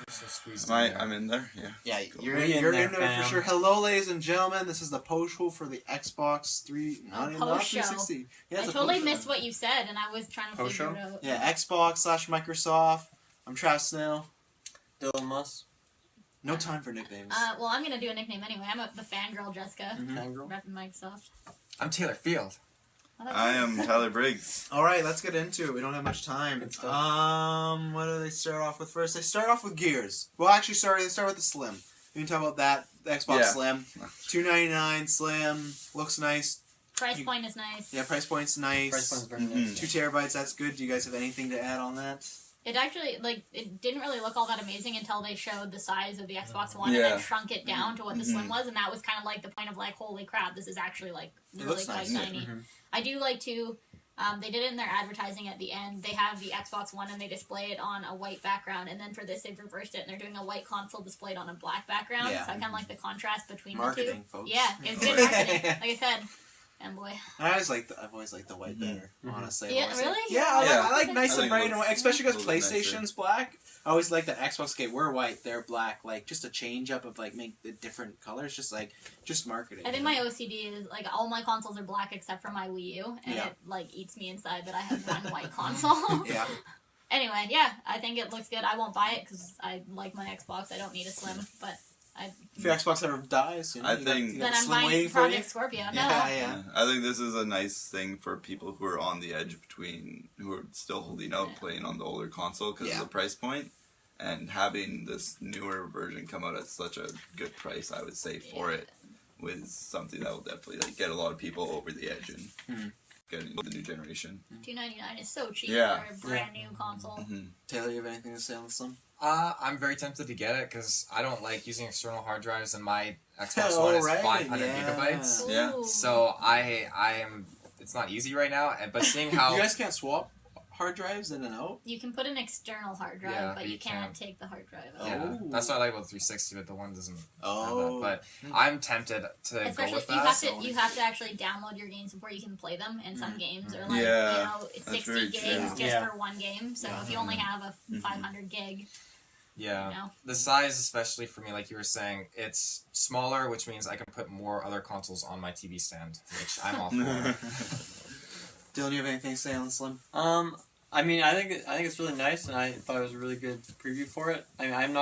So squeezed I'm in there. Yeah. Yeah, Cool. you're there, in there for sure. Hello, ladies and gentlemen. This is the post show for the Xbox 3, not 360. Yeah, I totally missed what you said, and I was trying to figure it out. Yeah, Xbox/Microsoft. I'm Travis Snell. Dylan Muss. No time for nicknames. Well, I'm gonna do a nickname anyway. I'm the fangirl Jessica. Fangirl. Repping Microsoft. I'm Taylor Field. I am Tyler Briggs. All right, let's get into it. We don't have much time. What do they start off with first? They start off with Gears. Well, actually, they start with the Slim. We can talk about that. The Xbox Slim, $299 Slim, looks nice. Price point is nice. Yeah, price point's nice. Price point's very nice. 2 terabytes. That's good. Do you guys have anything to add on that? It actually, it didn't really look all that amazing until they showed the size of the Xbox One and then shrunk it down to what the Slim was, and that was kind of like the point of holy crap, this is actually really quite tiny. I do like to, they did it in their advertising at the end. They have the Xbox One and they display it on a white background, and then for this they've reversed it and they're doing a white console displayed on a black background. So I kind of like the contrast between marketing, the two. Folks. Yeah, it's good marketing. Like I said. And boy. I've always liked the white better, honestly. Yeah, really? I like nice and bright and white, especially because PlayStation's nicer. black. I always like that Xbox. Okay, we're white, they're black. Just a change up of make the different colors. Just marketing. I think my OCD is all my consoles are black except for my Wii U, and it eats me inside that I have one white console. Yeah. Anyway, I think it looks good. I won't buy it because I like my Xbox. I don't need a Slim, but. If your Xbox ever dies, I think then I'm buying Project Scorpio. No. Yeah. I think this is a nice thing for people who are on the edge who are still holding out, playing on the older console because of the price point, and having this newer version come out at such a good price. I would say for it was something that will definitely get a lot of people over the edge and get into the new generation. $299 is so cheap Yeah. for a brand new console. Taylor, you have anything to say on this one? I'm very tempted to get it because I don't like using external hard drives, and my Xbox One is 500 gigabytes. Yeah. So I am. It's not easy right now, but seeing how you guys can't swap hard drives in and out. You can put an external hard drive, but you can't take the hard drive out. Yeah, that's what I like about 360, but the one doesn't have Oh. that. But I'm tempted to Especially go with that. you have to actually download your games before you can play them, and some games are 60 gigs just for one game. So if you only have a 500 gig. Yeah, the size, especially for me, like you were saying, it's smaller, which means I can put more other consoles on my TV stand, which I'm all for. Dylan, you have anything to say on the Slim? I mean, I think it's really nice, and I thought it was a really good preview for it. I mean, I'm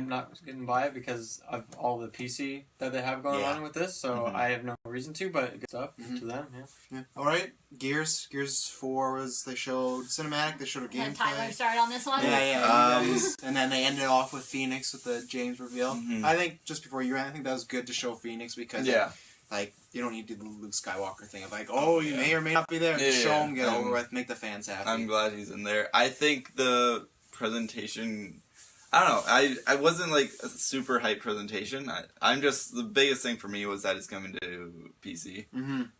not getting by it because of all the PC that they have going on with this, so I have no reason to. But good stuff to them. Yeah. All right, Gears 4 was they showed cinematic. They showed a gameplay. And Tyler started on this one. And then they ended off with Phoenix with the James reveal. I think just before you ran, I think that was good to show Phoenix because you don't need to do the Luke Skywalker thing of you may or may not be there. Just show him, get over with, make the fans happy. I'm glad he's in there. I think the presentation, I don't know, I wasn't a super hype presentation. I'm just, the biggest thing for me was that it's coming to PC.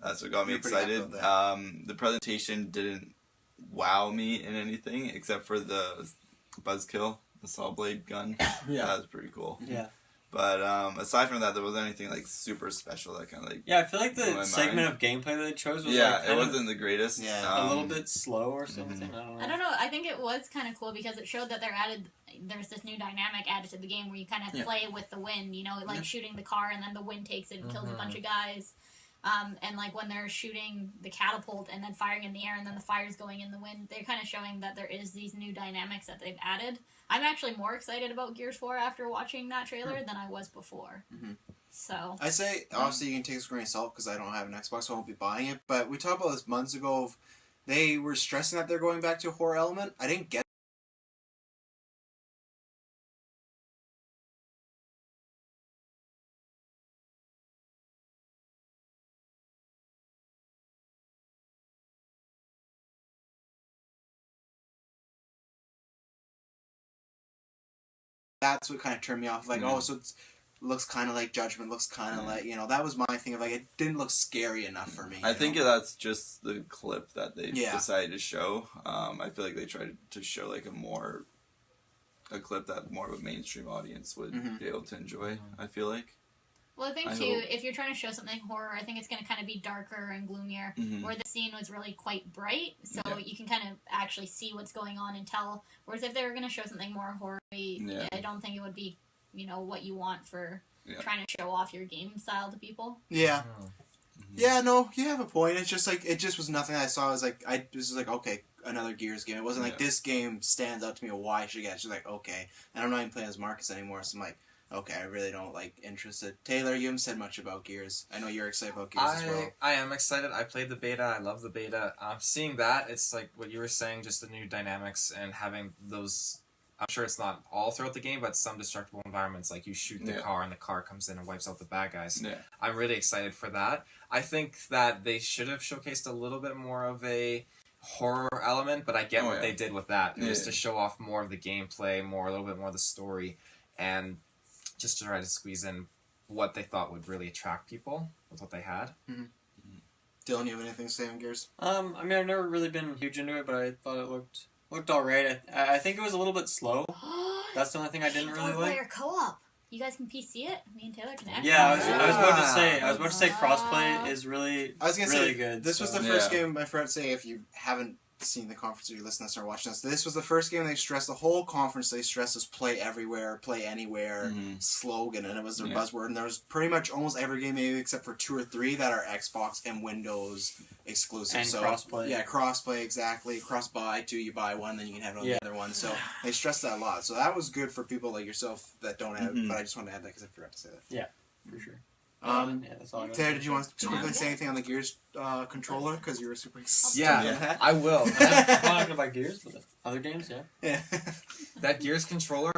That's what got me excited. The presentation didn't wow me in anything except for the buzzkill, the saw blade gun. That was pretty cool. Yeah. But aside from that, there wasn't anything super special that kind of I feel like the segment of gameplay that they chose was it wasn't the greatest. A little bit slow or something. I don't know. I think it was kind of cool because it showed that there's this new dynamic added to the game where you kind of play with the wind. Shooting the car and then the wind takes it and kills a bunch of guys. And when they're shooting the catapult and then firing in the air and then the fire's going in the wind, they're kind of showing that there is these new dynamics that they've added. I'm actually more excited about Gears 4 after watching that trailer than I was before. So I say, obviously you can take a grain of salt because I don't have an Xbox, so I won't be buying it. But we talked about this months ago. They were stressing that they're going back to a horror element. I didn't get that's what kind of turned me off. So it looks kind of like Judgment, looks kind of that was my thing of it didn't look scary enough for me. I think that's just the clip that they decided to show. I feel like they tried to show a clip that more of a mainstream audience would be able to enjoy. I feel like. Well, I think too, if you're trying to show something horror, I think it's going to kind of be darker and gloomier. Where the scene was really quite bright, so you can kind of actually see what's going on and tell. Whereas if they were going to show something more horror-y, I don't think it would be, what you want for trying to show off your game style to people. Yeah. Yeah, no, you have a point. It's just like, it just was nothing I saw. I was just like, okay, another Gears game. It wasn't like, this game stands out to me, or why I should get it. It's just like, okay. And I'm not even playing as Marcus anymore, so I'm like, okay, I really don't, interested. Taylor, you haven't said much about Gears. I know you're excited about Gears as well. I am excited. I played the beta. I love the beta. Seeing that, it's like what you were saying, just the new dynamics and having those... I'm sure it's not all throughout the game, but some destructible environments, like you shoot the car and the car comes in and wipes out the bad guys. Yeah. I'm really excited for that. I think that they should have showcased a little bit more of a horror element, but I get what they did with that. It was to show off more of the gameplay, a little bit more of the story, and just to try to squeeze in what they thought would really attract people with what they had. Dylan, you have anything to say on Gears? I've never really been huge into it, but I thought it looked alright. I think it was a little bit slow. That's the only thing I didn't really like. Player co-op. You guys can PC it. Me and Taylor can actually. Yeah, I was about to say crossplay is really good. This was the first game. I forgot to say, if you haven't seen the conference or you listen to us or watching us, this was the first game they stressed. The whole conference they stressed was play everywhere, play anywhere slogan, and it was their buzzword. And there was pretty much almost every game, maybe except for 2 or 3 that are Xbox and Windows exclusive. And so crossplay. Yeah, crossplay, exactly. Cross buy too. You buy one, then you can have it on the other one. So they stressed that a lot. So that was good for people like yourself that don't have it. But I just wanted to add that because I forgot to say that. Yeah, for sure. That's all. Taylor, did you want to quickly say anything on the Gears controller? Because you were super excited. Yeah, I will. I'm not going to buy Gears, but other games, yeah. That Gears controller,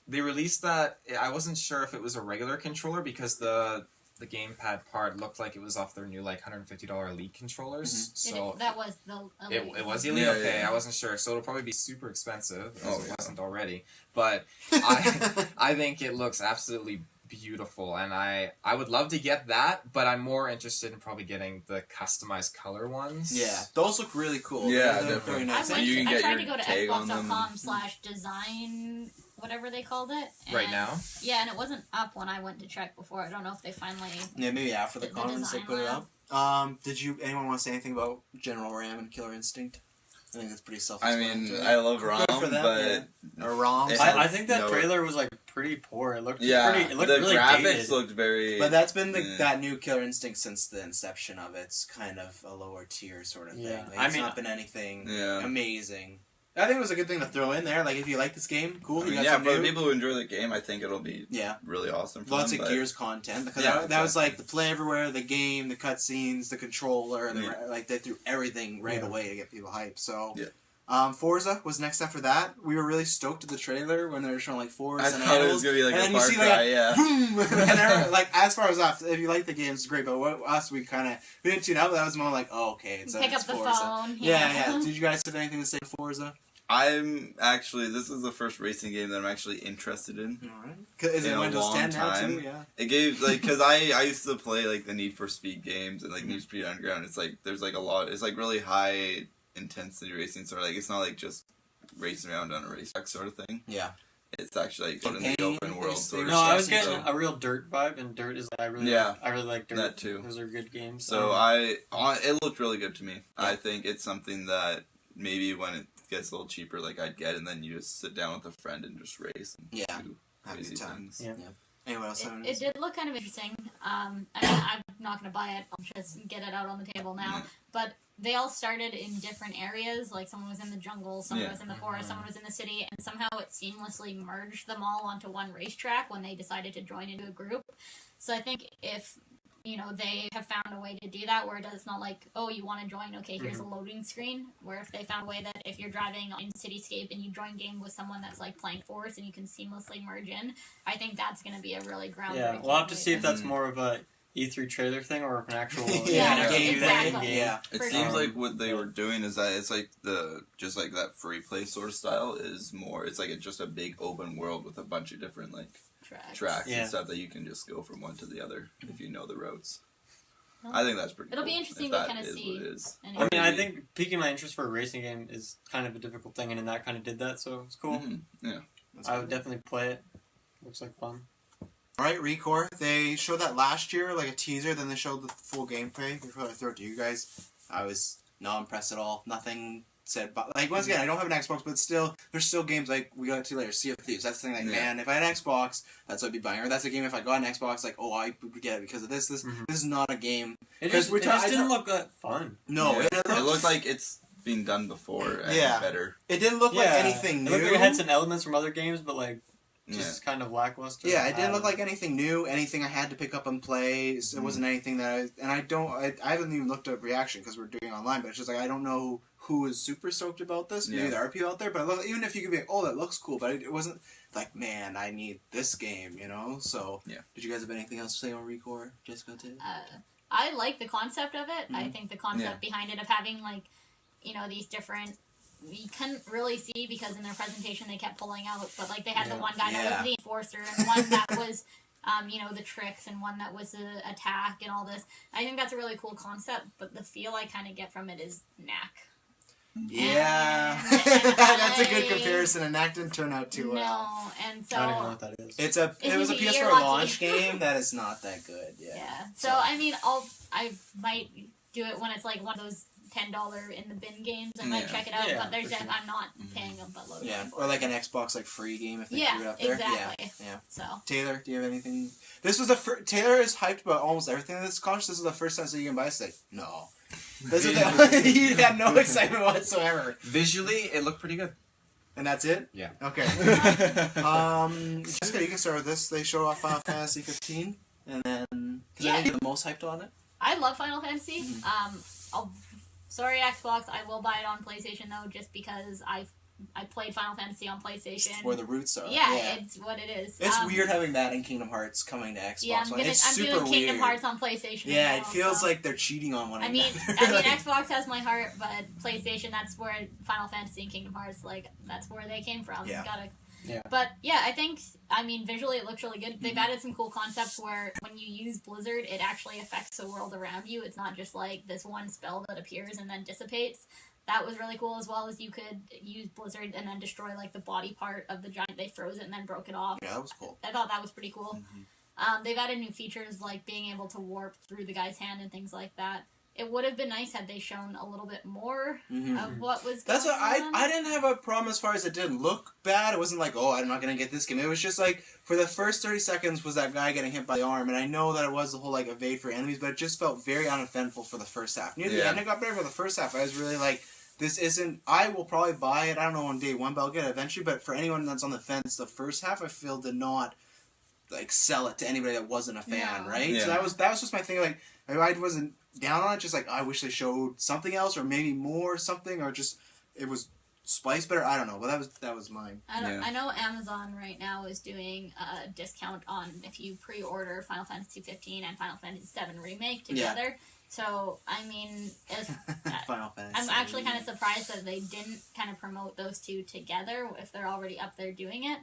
they released that. I wasn't sure if it was a regular controller because the gamepad part looked like it was off their new $150 Elite controllers. So that was the Elite. It was the Elite? Okay, I wasn't sure. So it'll probably be super expensive, as it wasn't already. But I think it looks absolutely beautiful, and I would love to get that, but I'm more interested in probably getting the customized color ones. Yeah, those look really cool. Yeah, they're very nice. I tried to go to Xbox.com/design, whatever they called it. Right now? Yeah, and it wasn't up when I went to check before. I don't know if they finally... Yeah, maybe after the conference they put it up. Did anyone want to say anything about General Ram and Killer Instinct? I think it's pretty self-explanatory. I love ROM, but... Or ROM. I think that trailer was pretty poor. It looked pretty. It looked really graphics dated. looked very. But that's been that new Killer Instinct since the inception of it. It's kind of a lower tier sort of thing. Yeah. It's not been anything amazing. I think it was a good thing to throw in there. If you like this game, cool. For people who enjoy the game, I think it'll be really awesome. For Lots them, of Gears content because that was the play everywhere, the game, the cutscenes, the controller, they threw everything right away to get people hyped. So. Yeah. Forza was next after that. We were really stoked at the trailer when they were showing Forza and animals. I thought it was gonna be a Far Cry, boom, and as far as us, if you like the game, it's great. But us, we didn't tune out. That was more like, it's pick up the Forza. phone. Yeah. Did you guys have anything to say to Forza? This is the first racing game that I'm actually interested in. Alright. Is it Windows 10 now too? Yeah. It gave, because I used to play, the Need for Speed games and, Need for Speed Underground. It's, there's, a lot, it's, really high intensity racing, so it's not just racing around on a racetrack sort of thing. Yeah. It's actually out in the open world sort of. No, I was getting a real Dirt vibe, and Dirt is I really like Dirt. That too. Those are good games. So it looked really good to me. Yeah. I think it's something that maybe when it gets a little cheaper, I'd get, and then you just sit down with a friend and just race. And do have a good time. Things. Yeah. Anyone else? It did look kind of interesting. I'm not going to buy it. I'll just get it out on the table now. But they all started in different areas. Someone was in the jungle, someone was in the forest, someone was in the city, and somehow it seamlessly merged them all onto one racetrack when they decided to join into a group. So I think if they have found a way to do that where it's not you want to join, okay, here's a loading screen, where if they found a way that if you're driving in Cityscape and you join game with someone that's playing Forest and you can seamlessly merge in, I think that's going to be a really groundbreaking. Yeah, we'll have to see if that's more of a E3 trailer thing or if an actual game. Yeah. It seems like what they were doing is that it's that free play sort of style is more, it's just a big open world with a bunch of different tracks and stuff that you can just go from one to the other if you know the routes. I think that's pretty It'll cool. be interesting to kind of see. Anyway. I think piquing my interest for a racing game is kind of a difficult thing, and that kind of did that, so it's cool. Mm-hmm. Yeah. I would definitely play it. Looks like fun. Alright, Recore. They showed that last year, like a teaser, then they showed the full gameplay. Before I throw it to you guys, I was not impressed at all. Nothing said, but like once again, I don't have an Xbox, but still, there's still games like we got to later, Sea of Thieves. That's the thing. Like, man, if I had an Xbox, that's what I'd be buying. Or that's a game if I got an Xbox, like, oh, I would get it because of this. This is not a game. It just didn't look that fun. No, it looked like it's been done before and better. It didn't look like anything new. It looked like it had some elements from other games, but like just kind of lackluster. Yeah, it didn't look like anything new, anything I had to pick up and play. It wasn't anything that I haven't even looked at reaction because we're doing online, but it's just like I don't know who is super stoked about this. Maybe there are people out there, but even if you could be like, oh, that looks cool, but it wasn't like, man, I need this game, you know? So, did you guys have anything else to say on Recore? Jessica, too? I like the concept of it. I think the concept behind it of having, like, you know, these different... You couldn't really see because in their presentation they kept pulling out, but like they had the one guy that was the enforcer and one that was, you know, the tricks and one that was the attack and all this. I think that's a really cool concept, but the feel I kind of get from it is knack. Yeah, that's a good comparison, and that didn't turn out too well. No, and so I don't even know what that is. It was a PS4 launch game that is not that good. Yeah. So I mean, I might do it when it's like one of those $10 in the bin games. I might check it out, but I'm not paying a buttload. Yeah, or like an Xbox like free game if they threw it up there. Exactly. Yeah. So Taylor, do you have anything? This was the Taylor is hyped about almost everything in this conference. This is the first time so you can buy. Say no. This is he had no excitement whatsoever. Visually, it looked pretty good. And that's it? Yeah. Okay. Jessica, you can start with this. They show off Final Fantasy 15, and then because I think you're the most hyped on it. I love Final Fantasy. Sorry, Xbox. I will buy it on PlayStation though, just because I played Final Fantasy on PlayStation. Where the roots are. Yeah, it's what it is. It's weird having that in Kingdom Hearts coming to Xbox. Yeah, I'm doing Kingdom Hearts on PlayStation. Yeah, it feels like they're cheating on one another. I mean, Xbox has my heart, but PlayStation, that's where Final Fantasy and Kingdom Hearts, like, that's where they came from. Yeah. But yeah, I think, visually it looks really good. They've added some cool concepts where when you use Blizzard, it actually affects the world around you. It's not just like this one spell that appears and then dissipates. That was really cool, as well as you could use Blizzard and then destroy like the body part of the giant. They froze it and then broke it off. Yeah, that was cool. I thought that was pretty cool. They've added new features like being able to warp through the guy's hand and things like that. It would have been nice had they shown a little bit more of what was going on. I didn't have a problem as far as it didn't look bad. It wasn't like, oh, I'm not going to get this game. It was just like, for the first 30 seconds was that guy getting hit by the arm. And I know that it was the whole, like, evade for enemies, but it just felt very uneventful for the first half. Near the end, it got better for the first half. I was really like, this isn't... I will probably buy it, I don't know on day one, but I'll get it eventually. But for anyone that's on the fence, the first half, I feel, did not, like, sell it to anybody that wasn't a fan, right? Yeah. So that was just my thing, like, I wasn't down on it, just like, I wish they showed something else, or maybe more something, or just, it was spiced better, I don't know, but that was mine. I know Amazon right now is doing a discount on if you pre-order Final Fantasy 15 and Final Fantasy 7 Remake together. Yeah. So, I mean, Final Fantasy. I'm actually kind of surprised that they didn't kind of promote those two together if they're already up there doing it.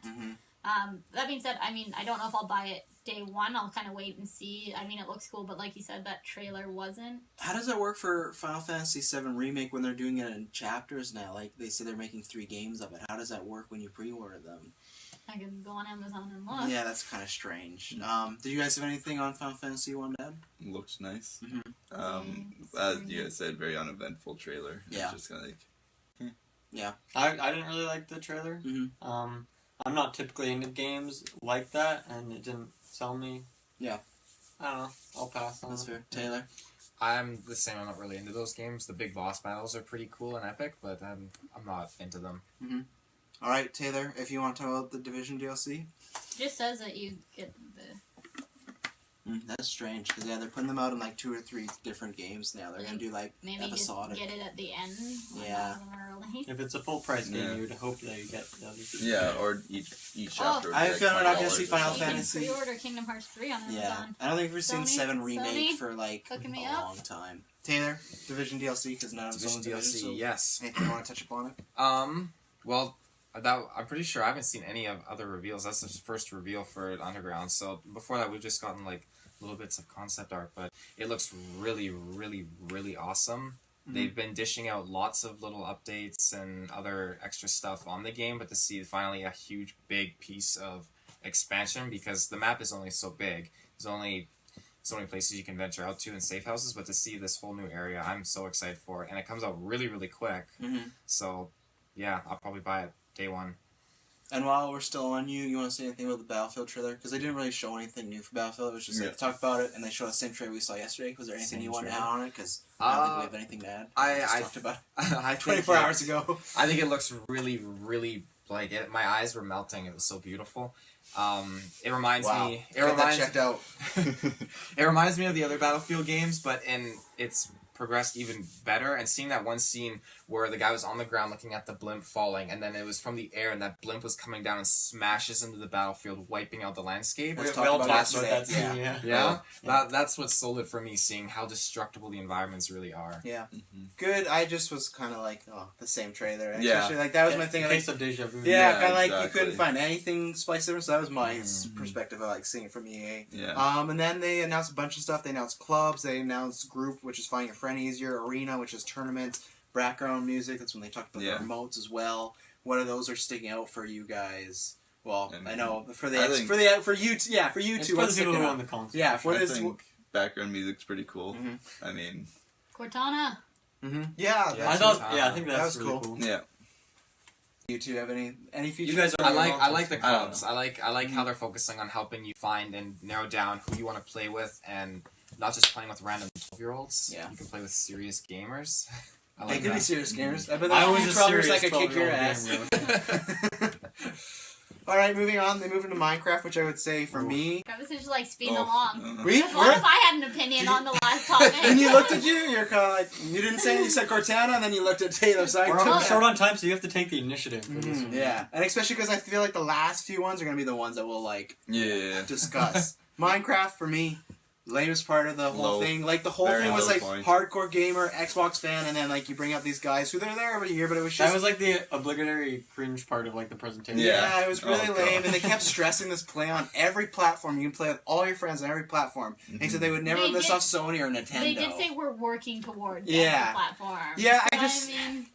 That being said, I mean, I don't know if I'll buy it day one. I'll kind of wait and see. I mean, it looks cool, but like you said, that trailer wasn't. How does that work for Final Fantasy 7 Remake when they're doing it in chapters now? Like, they say they're making 3 games of it. How does that work when you pre-order them? I can go on Amazon and look. Yeah, that's kind of strange. Did you guys have anything on Final Fantasy 1, Dad? Looks nice. As you guys said, very uneventful trailer. Yeah. It's just kind of like... Yeah. I didn't really like the trailer. I'm not typically into games like that, and it didn't sell me. Yeah. I don't know. I'll pass on That's it. fair. Taylor? I'm the same. I'm not really into those games. The big boss battles are pretty cool and epic, but I'm not into them. All right, Taylor, if you want to talk about the Division DLC. It just says that you get the... That's strange, because they're putting them out in like 2 or 3 different games now. They're going to do like maybe episodic. Just get it at the end. Yeah. If it's a full price game, you would hope that you get the other two. Yeah, or each chapter. I feel we're not going to see Final you Fantasy. You can pre-order Kingdom Hearts 3 on Amazon. Yeah, I don't think we've seen 7 Remake for like a long time. Taylor, Division DLC, because none of us own Division. So yes. Anything you want to touch upon it? Well, I'm pretty sure I haven't seen any of other reveals. That's the first reveal for Underground. So before that, we've just gotten like little bits of concept art, but it looks really, really, really awesome. They've been dishing out lots of little updates and other extra stuff on the game, but to see finally a huge, big piece of expansion because the map is only so big. There's only so many places you can venture out to and safe houses, but to see this whole new area, I'm so excited for it. And it comes out really, really quick. So, yeah, I'll probably buy it day one. And while we're still on you want to say anything about the Battlefield trailer? Because they didn't really show anything new for Battlefield. It was just like, talk about it, and they showed the same trailer we saw yesterday. Was there anything you want to add on it? Because I don't think we have anything to add. I talked about it 24 hours ago. I think it looks really, really, like, my eyes were melting. It was so beautiful. It reminds me... That checked out. It reminds me of the other Battlefield games, but it's progressed even better, and seeing that one scene where the guy was on the ground looking at the blimp falling, and then it was from the air, and that blimp was coming down and smashes into the battlefield, wiping out the landscape. Let's talk about that scene. Yeah. That's what sold it for me, seeing how destructible the environments really are. Yeah. Good. I just was kind of like, the same trailer. And especially, like, that was my thing. Case of deja vu. Yeah, kind of like you couldn't find anything spliced different, so that was my perspective of like seeing it from EA. Yeah. And then they announced a bunch of stuff. They announced clubs. They announced group, which is finding a friend easier. Arena, which is tournaments. Background music. That's when they talked about the remotes as well. What of those are sticking out for you guys? Well, I know for you two. For the people who own the console. Yeah, I think background music's pretty cool. I mean, Cortana. Yeah, I think that was really cool. Yeah. You two have any features? You guys are I like the clubs. I like how they're focusing on helping you find and narrow down who you want to play with, and not just playing with random 12-year-olds. Yeah. You can play with serious gamers. They could be serious gamers. I bet I was a 12-years serious I could kick your 12-year-old ass. Alright, moving on. They move into Minecraft, which I would say for me... I was just like speeding along. What We if I had an opinion on the last topic? And you looked at you're kind of like... You didn't say anything, you said Cortana, and then you looked at Taylor, so We're short on time, so you have to take the initiative for this one. Yeah, and especially because I feel like the last few ones are going to be the ones that we'll, like, discuss. Minecraft, for me... lamest part of the whole thing. Like, the whole thing was, like, hardcore gamer, Xbox fan, and then, like, you bring out these guys who they're there every year, but it was just... That was, like, the obligatory cringe part of, like, the presentation. Yeah, it was really lame, and they kept stressing this play on every platform. You can play with all your friends on every platform. And they said they would never miss off Sony or Nintendo. They did say we're working towards every platform. Yeah, so,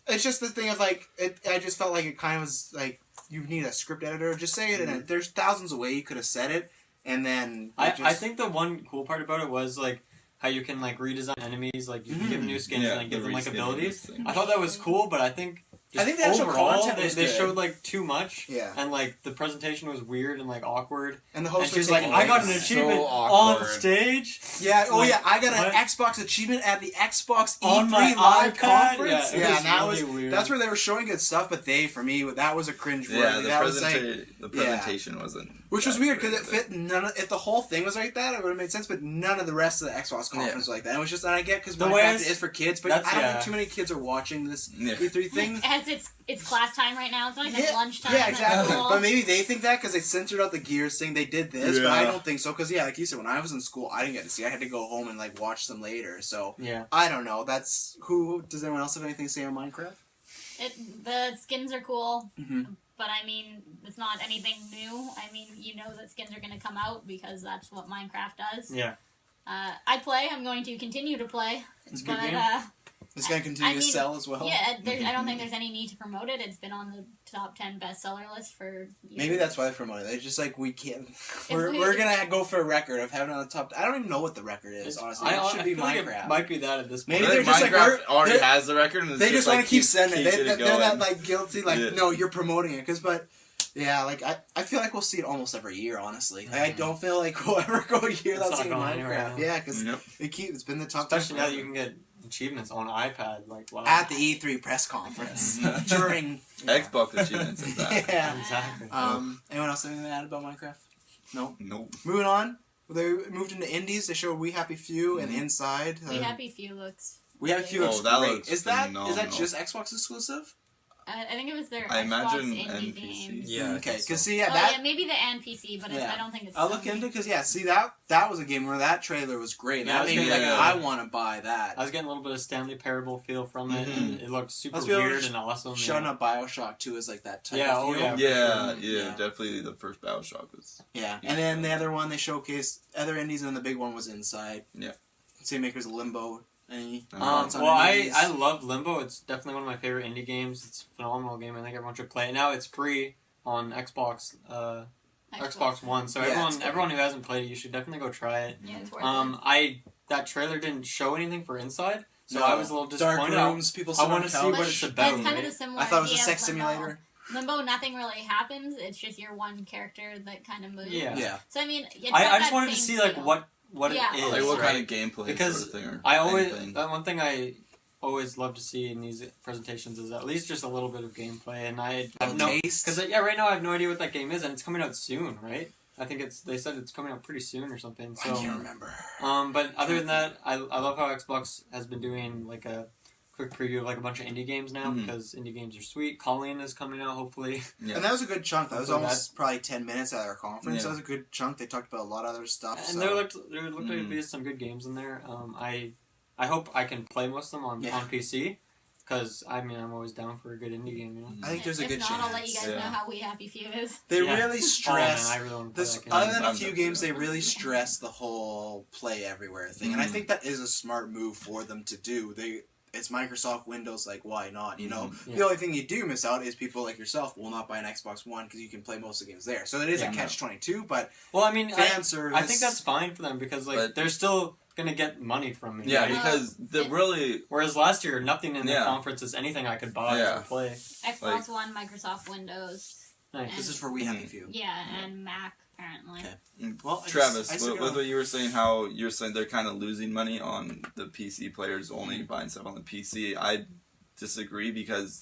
it's just the thing of, like, I just felt like it kind of was, like, you need a script editor. Just say it, and there's thousands of ways you could have said it. And then I think the one cool part about it was like how you can like redesign enemies, like you can give them new skins and like give them like abilities. I thought that was cool, but I think the actual content was they good. showed like too much. Yeah. And like the presentation was weird and like awkward. And the host was was like, I got an achievement on stage. Yeah. Oh like, yeah, I got an Xbox achievement at the Xbox on E3 my live iPad? conference. Yeah, and that really was weird. That's where they were showing good stuff. But for me, that was a cringe word. Yeah, the presentation wasn't. Which was weird because it fit if the whole thing was like that, it would have made sense. But none of the rest of the Xbox conference was like that. It was just, and I get because Minecraft is for kids, but I don't think too many kids are watching this E3 thing. As it's class time right now. It's not even lunchtime. Yeah, exactly. Cool. But maybe they think that because they censored out the Gears thing. They did this, but I don't think so. Because like you said, when I was in school, I didn't get to see. I had to go home and like watch them later. So I don't know. That's who. Does anyone else have anything to say on Minecraft? The skins are cool. But I mean, it's not anything new. I mean, you know that skins are going to come out because that's what Minecraft does. Yeah. I play. I'm going to continue to play. It's a good game. It's going to continue to sell as well. Yeah, I don't think there's any need to promote it. It's been on the top 10 bestseller list for years. Maybe that's why they promote it. They're just like, we can't. We're going to go for a record of having it on the top. I don't even know what the record is, honestly. It should be Minecraft. Like it might be that at this point. Maybe they're just Minecraft like, already has the record. And they just want to keep sending it. They're that like guilty, like, no, you're promoting it. Yeah, like, I feel like we'll see it almost every year, honestly. Like, I don't feel like we'll ever go a year without seeing Minecraft. Yeah, because it's been the top 10. Especially now that you can get achievements on iPad, like wow. At the E3 press conference during Xbox achievements and that. Yeah, exactly. Anyone else have anything to add about Minecraft? No. Nope. Moving on, they moved into indies. They showed We Happy Few and Inside. We Happy Few looks. We Happy Few looks that great. looks is that phenomenal. just Xbox exclusive? I think it was their I Xbox imagine indie NPC. games. Yeah. Okay, because so. Maybe the and PC, but I don't think it's. I'll look into because that was a game where that trailer was great. Yeah, that made me like, I want to buy that. I was getting a little bit of Stanley Parable feel from it, and it looked super Let's be weird and awesome. Showing up BioShock 2 is like that type Yeah, of feel. Yeah, definitely the first BioShock was. Yeah, and then the other one they showcased other indies, and then the big one was Inside. Yeah. Same makers of Limbo. I love Limbo. It's definitely one of my favorite indie games. It's a phenomenal game. I think everyone should play it. Now it's free on Xbox. Xbox One. So everyone who hasn't played it, you should definitely go try it. Yeah, it's worth it. That trailer didn't show anything for Inside, so I was a little disappointed. Dark rooms, people sit I want on to see what couch. it's about. It's kind of the similar I thought it was a idea sex of Limbo. simulator. Limbo, nothing really happens. It's just your one character that kind of moves. Yeah. So I mean, it's I just wanted to see like what Yeah. it is. Like what right? kind of gameplay Because sort of thing, or I always anything. one thing I always love to see in these presentations is at least just a little bit of gameplay, and I have no taste. because right now I have no idea what that game is, and it's coming out soon, right? I think they said it's coming out pretty soon or something. So I can't remember. but other than that, I love how Xbox has been doing like a quick preview of like a bunch of indie games now because indie games are sweet. Colleen is coming out hopefully. Yeah. And that was a good chunk. That was Hopefully almost probably 10 minutes at our conference. Yeah. That was a good chunk. They talked about a lot of other stuff. And so. there looked like to be some good games in there. I hope I can play most of them on PC. Because, I mean, I'm always down for a good indie game, you know? I think there's a if good not, chance. I'll let you guys know how We Happy Few is. They really stress. Oh, man, I really want to play this, that game. other than a I'm few definitely games, they not. really stress the whole play everywhere thing, and I think that is a smart move for them to do. It's Microsoft Windows, like why not? You know, the only thing you do miss out is people like yourself will not buy an Xbox One because you can play most of the games there. So it is a catch-22, but well, I mean, fan service. I think that's fine for them because like they're still gonna get money from it. Yeah, right? because Whereas last year, nothing in the conference is anything I could buy or play. Xbox One, Microsoft Windows. Nice. This is for We Happy Few. Yeah, and Mac apparently. Okay. Well, Travis, with what you were saying, how you're saying they're kind of losing money on the PC players only buying stuff on the PC. I disagree because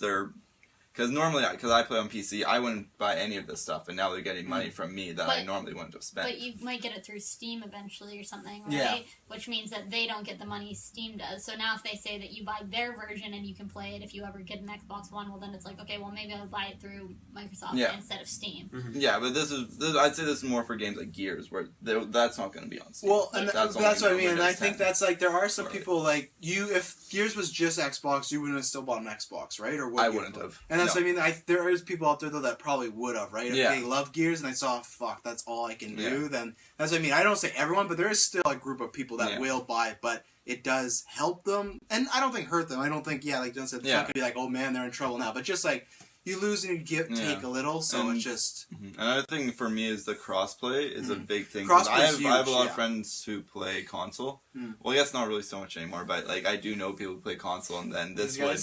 normally, because I play on PC, I wouldn't buy any of this stuff, and now they're getting money from me that I normally wouldn't have spent. But you might get it through Steam eventually or something, right? Yeah. Which means that they don't get the money Steam does. So now if they say that you buy their version and you can play it if you ever get an Xbox One, well then it's like, okay, well maybe I'll buy it through Microsoft instead of Steam. Mm-hmm. Yeah, but I'd say this is more for games like Gears, where that's not going to be on Steam. Well, and that's what I mean, and I think 10. that's like there are some people like you. If Gears was just Xbox, you wouldn't have still bought an Xbox, right? Or would I you wouldn't have. And that's what I mean. There is people out there though that probably would have, right? If they love Gears and they saw, fuck, that's all I can do, then that's what I mean. I don't say everyone, but there is still a group of people that will buy it, but it does help them, and I don't think hurt them. I don't think, like John said, it's not gonna be like, oh man, they're in trouble now, but just like you lose and you take a little, so it's just. Another thing for me is the crossplay is a big thing. Crossplay is I have a lot huge, of friends who play console. Well, I guess not really so much anymore, but like I do know people who play console, and then this would,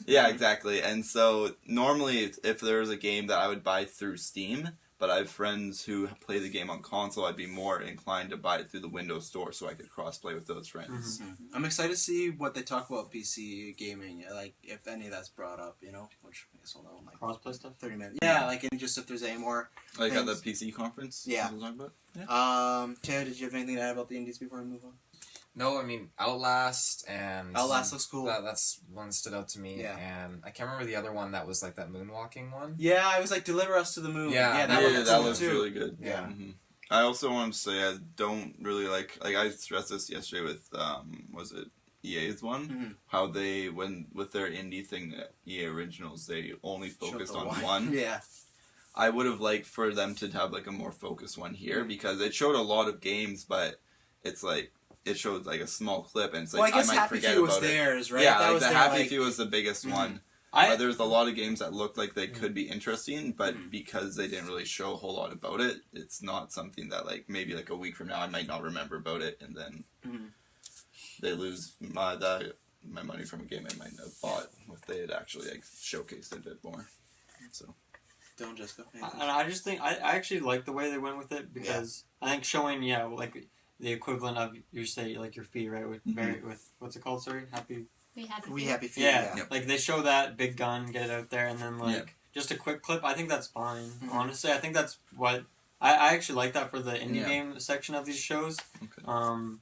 yeah, exactly. And so normally, if there was a game that I would buy through Steam, but I have friends who play the game on console, I'd be more inclined to buy it through the Windows Store so I could crossplay with those friends. I'm excited to see what they talk about PC gaming, like if any of that's brought up, you know, which I guess we'll know in like Crossplay stuff. 30 minutes. Yeah, like and just if there's any more. Like things. at the PC conference. Yeah. We'll talk about. Taylor, did you have anything to add about the indies before we move on? No, I mean Outlast and Outlast looks cool. That's one that stood out to me. Yeah. And I can't remember the other one that was like that moonwalking one. Yeah, I was like, deliver us to the moon. Yeah, that looks too. really good. Yeah. I also want to say I don't really like I stressed this yesterday with was it EA's one, how they with their indie thing, EA Originals, they only focused on one. Yeah. I would have liked for them to have like a more focused one here because it showed a lot of games, but it's like it showed like a small clip, and it's like I guess I might Happy forget Few about was theirs, right? Yeah, that like was the their, Happy like, Few was the biggest one. There's a lot of games that looked like they could be interesting, but because they didn't really show a whole lot about it, it's not something that like maybe like a week from now I might not remember about it, and then they lose my money from a game I might have bought if they had actually like showcased it a bit more. So. Don't just go. And I just think I actually like the way they went with it because I think showing like the equivalent of your say like your fee right with with what's it called, sorry, We Happy Few. yeah. Like they show that big gun, get it out there, and then like just a quick clip. I think that's fine. Honestly, I think that's what I actually like that for the indie game section of these shows. Okay.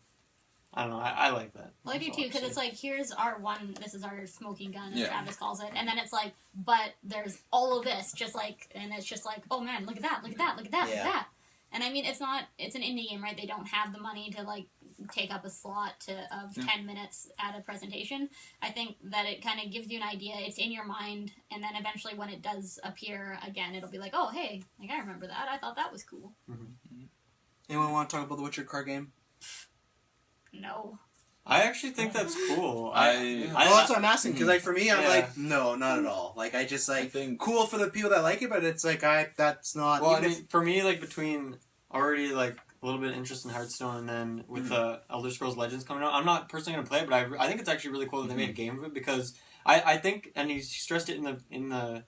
I don't know. I like that. Well, I do too, because it's like, here's our one, this is our smoking gun, as Travis calls it, and then it's like, but there's all of this, just like, and it's just like, oh man, look at that, look at that, look at that, look at that. And I mean, it's an indie game, right? They don't have the money to like take up a slot of 10 minutes at a presentation. I think that it kind of gives you an idea, it's in your mind, and then eventually when it does appear again, it'll be like, oh hey, like I remember that, I thought that was cool. Anyone want to talk about the Witcher card game? No. I actually think that's cool. Well, that's what I'm asking, because like for me, I'm like, no, not at all. Like I just like cool for the people that like it, but it's like that's not. Well, I mean, for me, like between already like a little bit of interest in Hearthstone, and then with Elder Scrolls Legends coming out, I'm not personally gonna play it, but I think it's actually really cool that they made a game of it, because I think, and he stressed it in the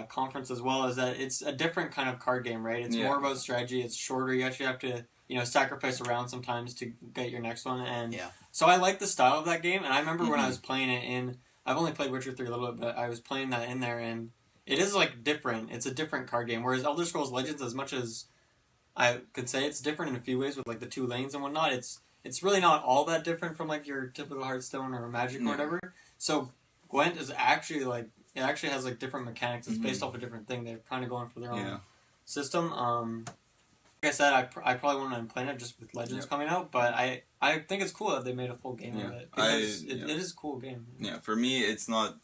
conference as well, is that it's a different kind of card game, right? It's more about strategy. It's shorter. You actually have to sacrifice around sometimes to get your next one, and so I like the style of that game. And I remember when I was playing it I've only played Witcher 3 a little bit, but I was playing that in there, and it is like different. It's a different card game, whereas Elder Scrolls Legends, as much as I could say it's different in a few ways with like the 2 lanes and whatnot, it's really not all that different from like your typical Hearthstone or Magic or whatever. So Gwent is actually like, it actually has like different mechanics. It's based off a different thing. They're kind of going for their own system. Like I said, I probably won't end playing it just with Legends coming out, but I think it's cool that they made a full game of it, because it is a cool game. Yeah, for me, it's not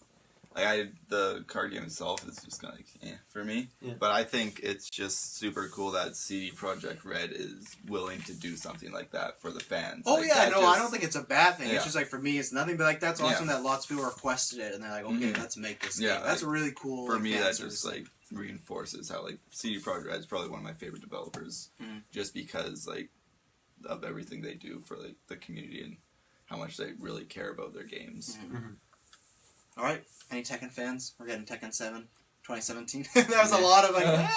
like the card game itself is just kind of like for me. Yeah. But I think it's just super cool that CD Projekt Red is willing to do something like that for the fans. Oh, like, I don't think it's a bad thing. It's just like, for me, it's nothing but like, that's awesome that lots of people requested it, and they're like, okay, let's make this game. That's a really cool. For me, that just like reinforces how like CD Projekt Red is probably one of my favorite developers, just because like of everything they do for like the community and how much they really care about their games. All right, any Tekken fans? We're getting Tekken 7 2017. There was a lot of like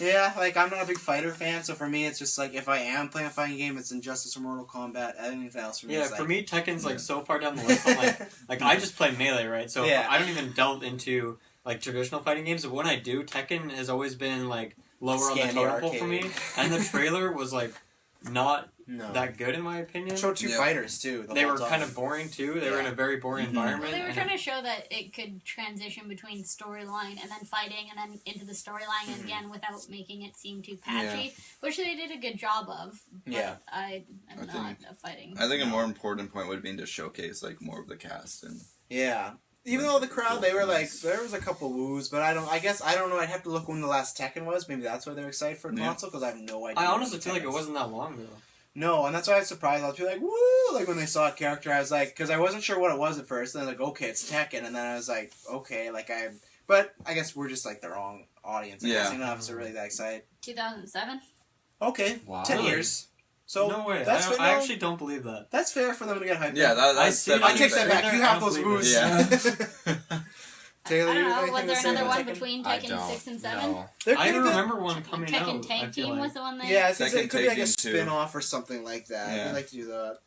yeah, like I'm not a big fighter fan, so for me it's just like, if I am playing a fighting game, it's Injustice or Mortal Kombat. Anything else for me is for me Tekken's like so far down the list. I'm like I just play Melee, right? So I don't even delve into like traditional fighting games, but when I do, Tekken has always been like lower on the totem pole for me, and the trailer was like not that good in my opinion. Showed 2 fighters too. They were kind of boring too. They were in a very boring environment. Well, they were trying to show that it could transition between storyline and then fighting, and then into the storyline again without making it seem too patchy, which they did a good job of. But I'm not a fighting. I think a more important point would have been to showcase like more of the cast and even though the crowd, they were like, there was a couple woos, but I don't know, I'd have to look when the last Tekken was. Maybe that's why they're excited for the console, because I have no idea. I honestly feel like it wasn't that long ago. No, and that's why I was surprised. I was like, woo! Like when they saw a character, I was like, because I wasn't sure what it was at first, and then like, okay, it's Tekken, and then I was like, okay, but I guess we're just like the wrong audience. I guess enough to really that excited. 2007? Okay, 10 years. So no way. I actually don't believe that. That's fair for them to get hyped. Yeah, that's I take that back. You have those woos. Yeah. Taylor, I don't know. Was there another one between Tekken 6 and 7? No. I remember one coming out. Tekken Tag Team was the one that... Yeah, it could be like a spin-off or something like that. I'd like to do that.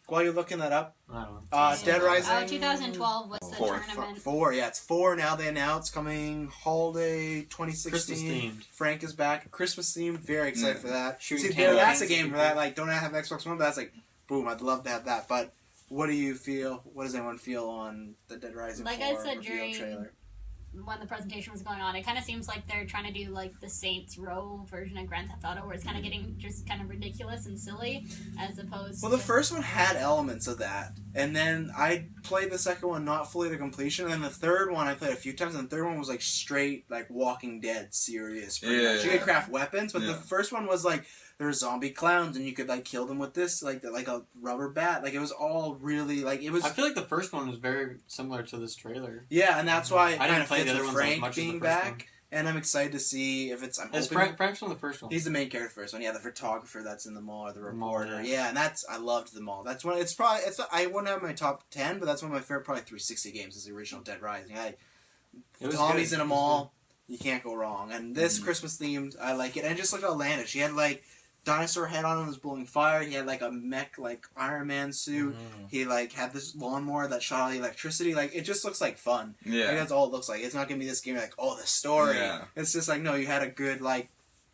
While you're looking that up, I don't know. Dead Rising... 2012 was the tournament. 4, it's 4 now. They announced coming holiday 2016. Christmas themed. Frank is back. Christmas themed. Very excited for that. See, that's a game for that. Like, don't I have Xbox One? But that's like, boom, I'd love to have that. But what do you feel? What does anyone feel on the Dead Rising 4 I said reveal trailer? When the presentation was going on, it kind of seems like they're trying to do like the Saints Row version of Grand Theft Auto, where it's kind of getting just kind of ridiculous and silly, as opposed the first one had elements of that, and then I played the second one not fully to completion, and then the third one I played a few times, and the third one was like straight like Walking Dead serious. You could craft weapons, but the first one was like there were zombie clowns, and you could like kill them with this like a rubber bat. Like it was all really like it was. I feel like the first one was very similar to this trailer. Yeah, and that's why it kind of fits with Frank being back. And I'm excited to see if it's. Is Frank's from the first one? He's the main character first one. Yeah, the photographer that's in the mall, or the reporter. Yeah, and I loved the mall. That's one. It's probably I wouldn't have my top 10, but that's one of my favorite probably 360 games. Is the original Dead Rising. Zombies in a mall, you can't go wrong. And this Christmas themed, I like it. And just look outlandish. He had like dinosaur head on him, was blowing fire. He had like a mech like Iron Man suit. He like had this lawnmower that shot out electricity. Like it just looks like fun. Yeah, like, that's all it looks like. It's not gonna be this game like the story. Yeah. It's just like no, you had a good like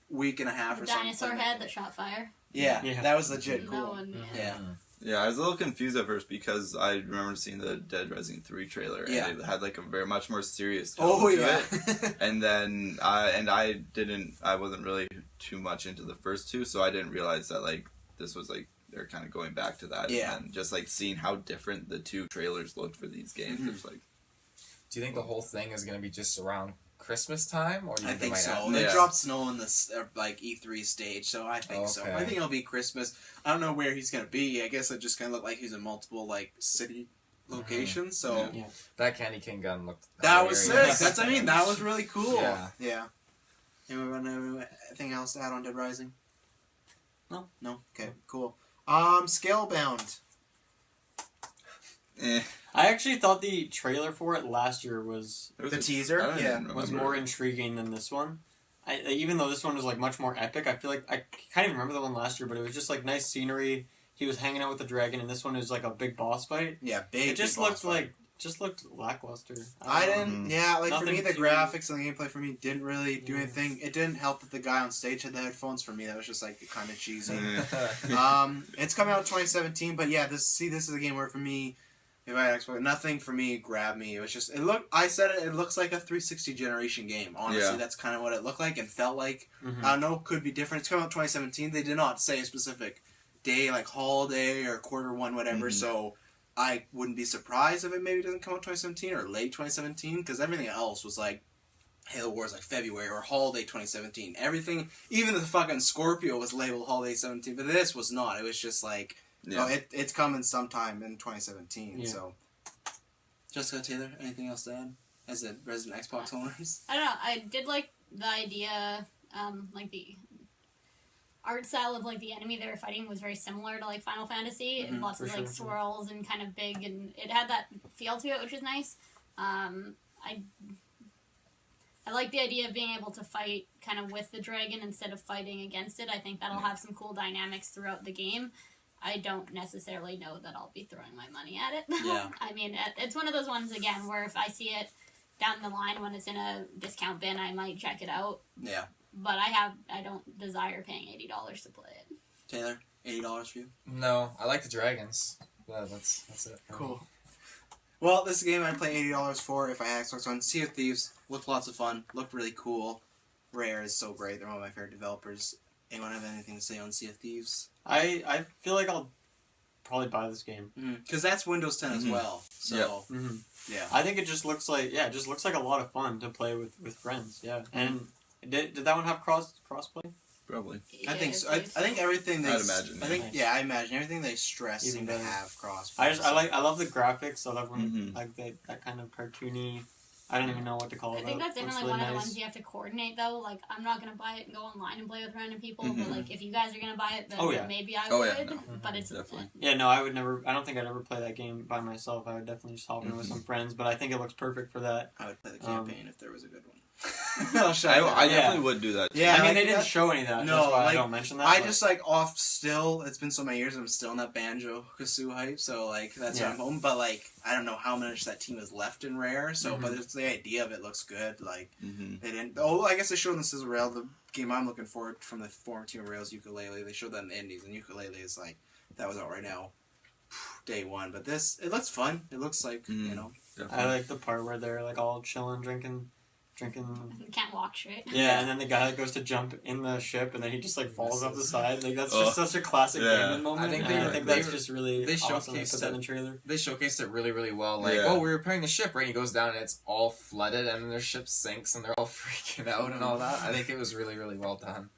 week and a half or something. Dinosaur head that shot fire. Yeah, that was legit cool. Yeah, I was a little confused at first because I remember seeing the Dead Rising 3 trailer and it had like a very much more serious tone to it. And then I wasn't really too much into the first two, so I didn't realize that like this was like they're kind of going back to that. Yeah. And just like seeing how different the two trailers looked for these games, it's like. Do you think the whole thing is going to be just around Christmas time, or do you I think so. might They Yeah. dropped snow in this like E3 stage, so I think so. Okay. I think it'll be Christmas. I don't know where he's gonna be. I guess it just kind of looked like he's in multiple like city locations. So Yeah. That Candy King gun looked. that was sick. hilarious. That's I mean that was really cool. Yeah. Yeah. Anything else to add on Dead Rising? No. No. Okay. Cool. Scalebound. I actually thought the trailer for it last year was The teaser. I don't Yeah. even was remember. more intriguing than this one. Even though this one was like much more epic, I feel like I can't even remember the one last year, but it was just like nice scenery. He was hanging out with the dragon, and this one is like a big boss fight. Yeah. Big. It just big boss looked fight. looked lackluster. I don't know. didn't. Yeah, like for Nothing me, the too- graphics and the gameplay for me didn't really do Yeah. anything. It didn't help that the guy on stage had the headphones. For me, that was just like kind of cheesy. Yeah. It's coming out in 2017, but yeah, this is a game where for me, if I had Xbox, nothing for me grabbed me. It was just I said it. It looks like a 360 generation game. Honestly, Yeah. that's kind of what it looked like and felt like. Mhm. I don't know, could be different. It's coming out in 2017. They did not say a specific day, like holiday or Q1, whatever. Mhm. So I wouldn't be surprised if it maybe doesn't come out 2017 or late 2017, because everything else was like Halo Wars like February or holiday 2017. Everything, even the fucking Scorpio was labeled holiday 17, but this was not. It was just like, Yeah. oh, it's coming sometime in 2017. Yeah. So, Jessica Taylor, anything else to add as a resident Xbox owners? I don't know. I did like the idea, like the art style of like the enemy they were fighting was very similar to like Final Fantasy. Mhm, Lots of for like sure. swirls and kind of big, and it had that feel to it, which is nice. I like the idea of being able to fight kind of with the dragon instead of fighting against it. I think that'll have some cool dynamics throughout the game. I don't necessarily know that I'll be throwing my money at it. Yeah. I mean, it's one of those ones, again, where if I see it down the line when it's in a discount bin, I might check it out. Yeah. But I don't desire paying $80 to play it. Taylor, $80 for you? No, I like the dragons. Yeah, that's it. Cool. Well, this is a game I'd play $80 for if I had Xbox One. Sea of Thieves looked lots of fun. Looked really cool. Rare is so great. They're one of my favorite developers. Anyone have anything to say on Sea of Thieves? I feel like I'll probably buy this game. Because that's Windows 10 as Mhm. well. So, Yep. Mm-hmm. yeah. I think it just looks like a lot of fun to play with friends. Yeah, and did that one have crossplay? Probably. I think so. Yeah, I think everything they... I'd imagine, I think, yeah. I imagine everything they stress Even seem to better. have cross. I love the graphics. I love when Mhm. like that kind of cartoony. I don't even know what to call it. I think that's Looks definitely really one of the nice. ones you have to coordinate, though. Like, I'm not going to buy it and go online and play with random people, Mhm. but, like, if you guys are going to buy it, then Oh, yeah. maybe I Oh, would. yeah, no. But it's Definitely. Yeah, no, I would never. I don't think I'd ever play that game by myself. I would definitely just hop in with Mhm. some friends. But I think it looks perfect for that. I would play the Um, campaign if there was a good one. I'll shut I up. I Yeah. definitely would do that. Yeah, I mean, like they didn't that- show any of that. No, That's why like, I don't mention that. I but- just like off still. It's been so many years. I'm still in that Banjo Kazooie hype. So like that's why Yeah. I'm home. But like I don't know how much that team is left in Rare. So Mhm. but it's the idea of it looks good. Like Mm-hmm. they didn't. Oh, I guess they showed in the Sizzle Rail the game I'm looking forward from the former team of Rails Ukulele. They showed that in the Indies, and Ukulele is like that was out right now, day one. But this it looks fun. It looks like Mhm. you know. I like the part where they're like all chilling, drinking. You can't walk straight. Yeah, and then the guy goes to jump in the ship, and then he just like falls off the side. Like that's Oh. just such a classic Yeah. gaming moment. I think and they- I think they- that's just really they awesome. They showcased put that in it. the trailer. They showcased it really, really well. Like, Yeah. oh, we were repairing the ship, right? And he goes down and it's all flooded, and then their ship sinks, and they're all freaking out and all that. I think it was really, really well done.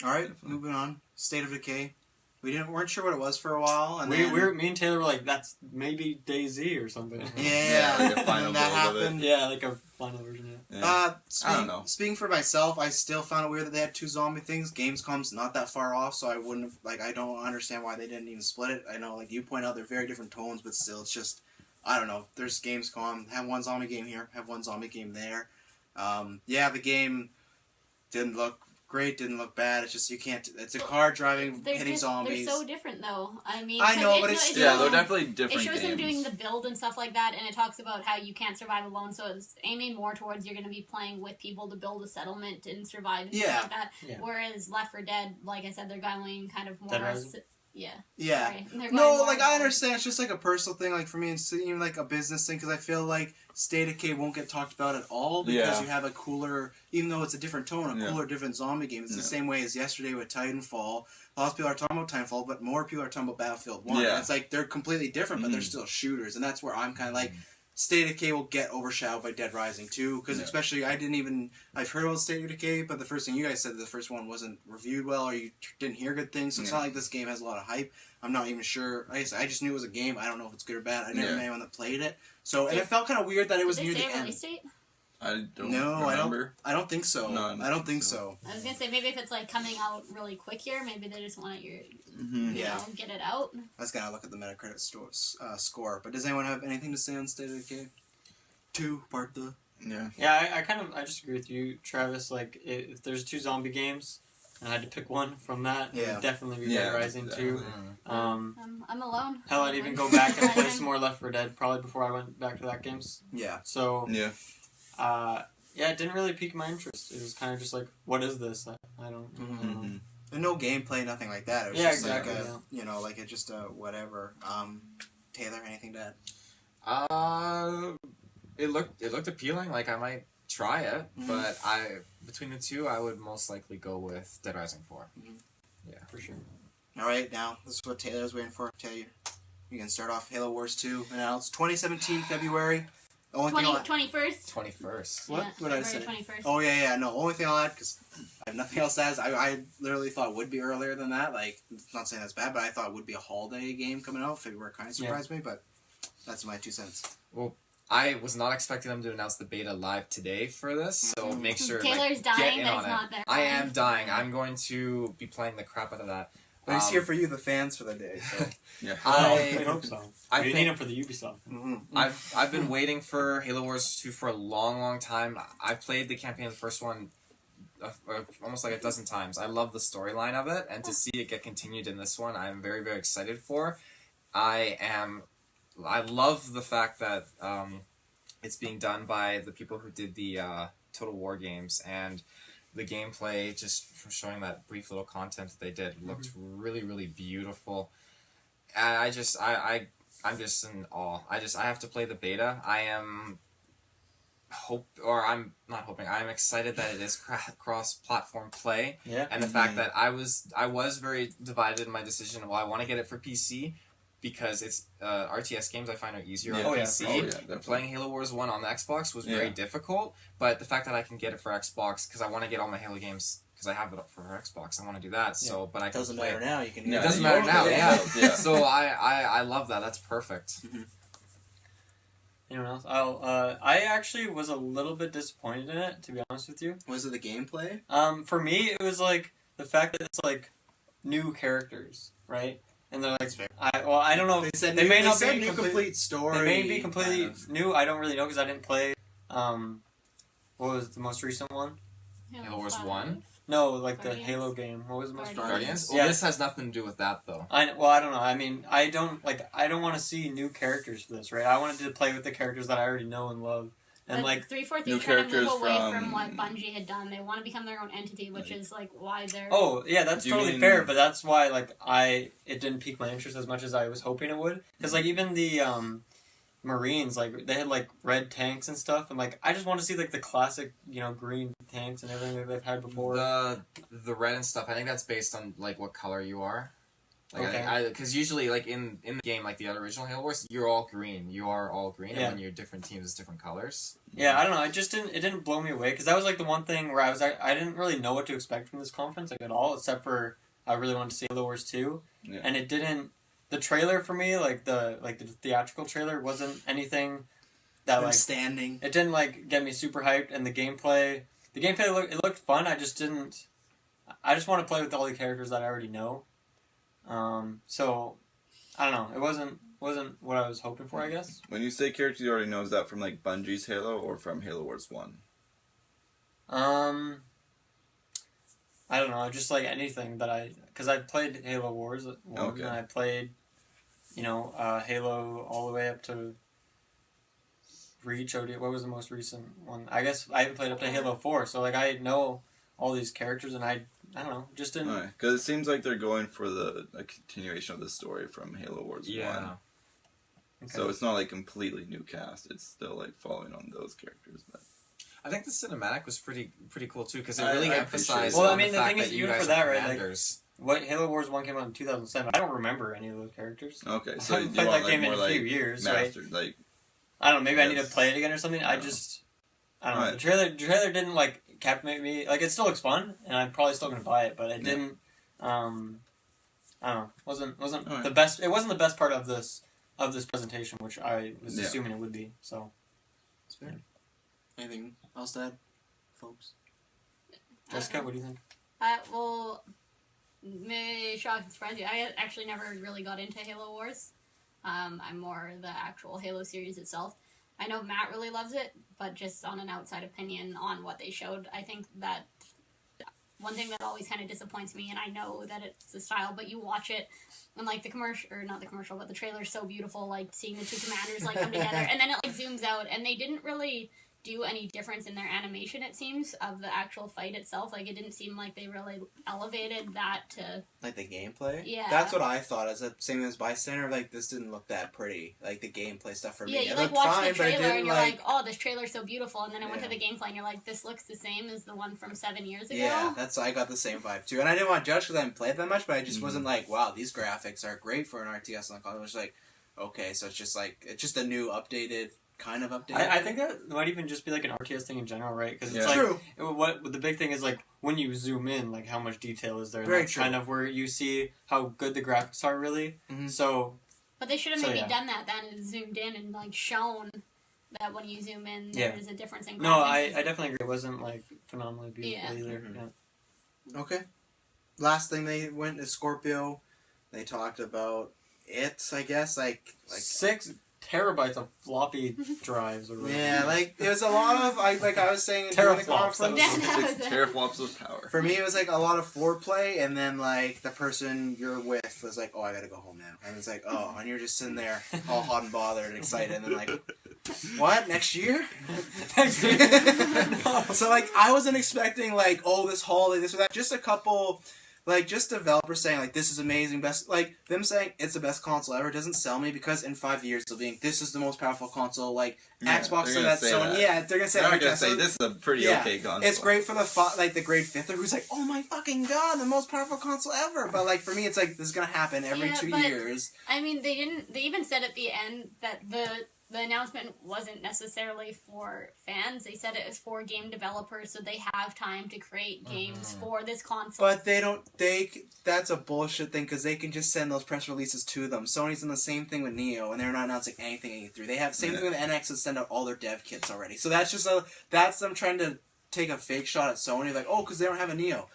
All right, moving on. State of Decay. Weren't sure what it was for a while, and We then were me and Taylor were like, that's maybe DayZ or something. yeah, like a and final then that build of it. happened. Yeah, like a final version. Yeah. Yeah. I don't know. Speaking for myself, I still found it weird that they had two zombie things. Gamescom's not that far off, so I wouldn't have, like, I don't understand why they didn't even split it. I know, like, you point out they're very different tones, but still, it's just, I don't know. There's Gamescom, have one zombie game here, have one zombie game there. Yeah, the game didn't look great, didn't look bad. It's just, you can't, it's a car driving, hitting zombies. They're so different, though. I mean, I know, it- but it- it's it still- Yeah, shows they're them- definitely different It shows them games. doing the build and stuff like that, and it talks about how you can't survive alone, so it's aiming more towards you're going to be playing with people to build a settlement and survive and Yeah. stuff like that. Yeah. Whereas Left 4 Dead, like I said, they're going kind of more... Dead Rising? Yeah. Yeah. Sorry. They're going No, more like, I more- understand. It's just, like, a personal thing, like, for me, it's even, like, a business thing, because I feel like State of Decay won't get talked about at all, because Yeah. you have a cooler, even though it's a different tone, a Yeah. cooler, different zombie game. It's the Yeah. same way as yesterday with Titanfall. Lots of people are talking about Titanfall, but more people are talking about Battlefield 1. Yeah. It's like, they're completely different, but they're Mhm. still shooters, and that's where I'm kind of like, State of Decay will get overshadowed by Dead Rising 2, because especially I've heard about State of Decay, but the first thing you guys said, the first one wasn't reviewed well, or you didn't hear good things, so it's not like this game has a lot of hype. I'm not even sure. I just knew it was a game. I don't know if it's good or bad. I never met anyone that played it. So, and it felt kind of weird that it was near the end. Release date? I don't remember. I don't think so. No, I don't think so. I was gonna say maybe if it's like coming out really quick here, maybe they just want you know, get it out. I was gonna look at the Metacritic score. But does anyone have anything to say on State of Decay 2 Part the? Yeah, I just agree with you, Travis. Like if there's 2 zombie games and I had to pick one from that, it would definitely be Dead Rising 2. I'm alone. Hell, I'd even go back and play some more Left 4 Dead probably before I went back to that games. Yeah. So it didn't really pique my interest. It was kind of just like, what is this? I don't know. And no gameplay, nothing like that. It was just like you know, like it's just a whatever. Taylor, anything to add? It looked appealing. Like I might try it, but between the two, I would most likely go with Dead Rising 4. Yeah, for sure. All right, now this is what Taylor's waiting for. Taylor, you can start off. Halo Wars 2 announced 2017 February. 21st. 21st. What? Yeah, what did I say? 21st. Oh yeah. No, only thing I'll add, because I have nothing else to add. I literally thought it would be earlier than that. Like, not saying that's bad, but I thought it would be a holiday game coming out. February kind of surprised me, but that's my 2 cents. Well, I was not expecting them to announce the beta live today for this, so make sure Taylor's get dying in that on he's it. not there. I am dying. I'm going to be playing the crap out of that. But he's here for you, the fans, for the day. So. I hope so. I need him for the Ubisoft. I've been waiting for Halo Wars 2 for a long time. I played the campaign of the first one almost like a dozen times. I love the storyline of it, and to see it get continued in this one, I'm very, very excited for. I love the fact that it's being done by the people who did the Total War games, and the gameplay, just from showing that brief little content that they did, looked really, really beautiful. And I'm just in awe. I have to play the beta. I'm not hoping. I'm excited that it is cross-platform play. Yeah. And the fact that I was very divided in my decision. Well, I want to get it for PC because it's RTS games I find are easier on PC. Playing Halo Wars 1 on the Xbox was very difficult, but the fact that I can get it for Xbox, because I want to get all my Halo games, because I have it up for Xbox, I want to do that. So, but I can doesn't play matter now. You can. It doesn't matter now. Yeah. So I love that. That's perfect. Anyone else? I actually was a little bit disappointed in it, to be honest with you. Was it the gameplay? For me, it was like the fact that it's like new characters, right? And they're like, I don't know. They may not be new complete story. They may be completely new. I don't really know because I didn't play. What was the most recent one? Halo Wars 1? No, like Guardians. the Halo game. What was the most Guardians? Yeah. Well, this has nothing to do with that, though. I don't know. I mean, I don't want to see new characters for this, right? I wanted to play with the characters that I already know and love. And but like 343 trying to move away from what Bungie had done. They want to become their own entity, which is like why they're. Oh yeah, that's totally fair. But that's why it didn't pique my interest as much as I was hoping it would. Because like even the Marines, like they had like red tanks and stuff, and like I just want to see like the classic, green tanks and everything that they've had before. The red and stuff. I think that's based on like what color you are. Like, okay. Because usually, like in the game, like the original Halo Wars, you're all green. You are all green, and when you're different teams, it's different colors. Yeah, I don't know. It didn't blow me away because that was like the one thing where I didn't really know what to expect from this conference like at all, except for I really wanted to see Halo Wars 2, and it didn't. The trailer for me, like the theatrical trailer, wasn't anything that like standing. It didn't like get me super hyped, and the gameplay looked fun. I just want to play with all the characters that I already know. So I don't know. It wasn't what I was hoping for, I guess. When you say characters you already know, is that from like Bungie's Halo or from Halo Wars 1? I don't know. Just like anything that because I played Halo Wars 1 and I played, Halo all the way up to Reach. What was the most recent one? I guess I even played up to Halo 4. So like I know all these characters and I don't know, just didn't. Because it seems like they're going for a continuation of the story from Halo Wars 1. Okay. So it's not like completely new cast. It's still like following on those characters. But I think the cinematic was pretty cool too because it really emphasized. Well, I mean, the the fact thing is, that you even guys for that, are right? commanders. What Halo Wars 1 came out in 2007. I don't remember any of those characters. Okay, I so haven't you played want that game more in a few years, mastered, right? I don't know. Maybe I need to play it again or something. I don't know. Right. The trailer didn't like captivate me. Like it still looks fun, and I'm probably still gonna buy it, but it didn't. I don't know. Wasn't the best. It wasn't the best part of this presentation, which I was assuming it would be. So. That's fair. Anything else to add, folks? Jessica, what do you think? Well, may shock and surprise you. I actually never really got into Halo Wars. I'm more the actual Halo series itself. I know Matt really loves it, but just on an outside opinion on what they showed, I think that one thing that always kind of disappoints me, and I know that it's the style, but you watch it, and like the commercial, or not the commercial, but the trailer's so beautiful, like seeing the two commanders like come together, and then it like zooms out, and they didn't really do any difference in their animation, it seems, of the actual fight itself. Like, it didn't seem like they really elevated that to... Like, the gameplay? Yeah. That's what I thought. As the same as Bystander, like, this didn't look that pretty. Like, the gameplay stuff for me. Yeah, you, like, watch the trailer, and you're like, oh, this trailer's so beautiful, and then I went to the gameplay, and you're like, this looks the same as the one from 7 years ago. Yeah, I got the same vibe, too. And I didn't want to judge because I haven't played that much, but I just wasn't like, wow, these graphics are great for an RTS on the console. I was like, okay, so it's just a new, updated... kind of update. I think that might even just be like an RTS thing in general, right? Because it's true. What the big thing is like when you zoom in, like how much detail is there? Very that's true. Kind of where you see how good the graphics are, really. Mm-hmm. So. But they should have maybe done that then and zoomed in and like shown that when you zoom in, there is a difference in graphics. No, I definitely agree. It wasn't like phenomenally beautiful either. Mm-hmm. Yeah. Okay. Last thing they went to Scorpio. They talked about it. I guess like 6 terabytes of floppy drives or whatever. Yeah, like it was a lot of I was saying during the conference. 6 teraflops of power. For me, it was like a lot of foreplay, and then like the person you're with was like, "Oh, I gotta go home now," and it's like, "Oh," and you're just sitting there all hot and bothered and excited, and then like, "What next year?" So like I wasn't expecting like, "Oh, this holiday, this or that." Just a couple. Like, just developers saying, like, this is amazing, best... Like, them saying it's the best console ever doesn't sell me because in 5 years they'll be this is the most powerful console, like, Xbox so that's Sony... Yeah, they're gonna say... They're not gonna say this is a pretty okay console. It's great for the grade 5th who's like, oh my fucking god, the most powerful console ever! But, like, for me, it's like, this is gonna happen every 2 years. I mean, they even said at the end that the announcement wasn't necessarily for fans. They said it was for game developers, so they have time to create games for this console. But that's a bullshit thing, because they can just send those press releases to them. Sony's done the same thing with Neo, and they're not announcing anything at E3. They have the same thing with NX and send out all their dev kits already. So that's just that's them trying to take a fake shot at Sony, like, oh, because they don't have a Neo.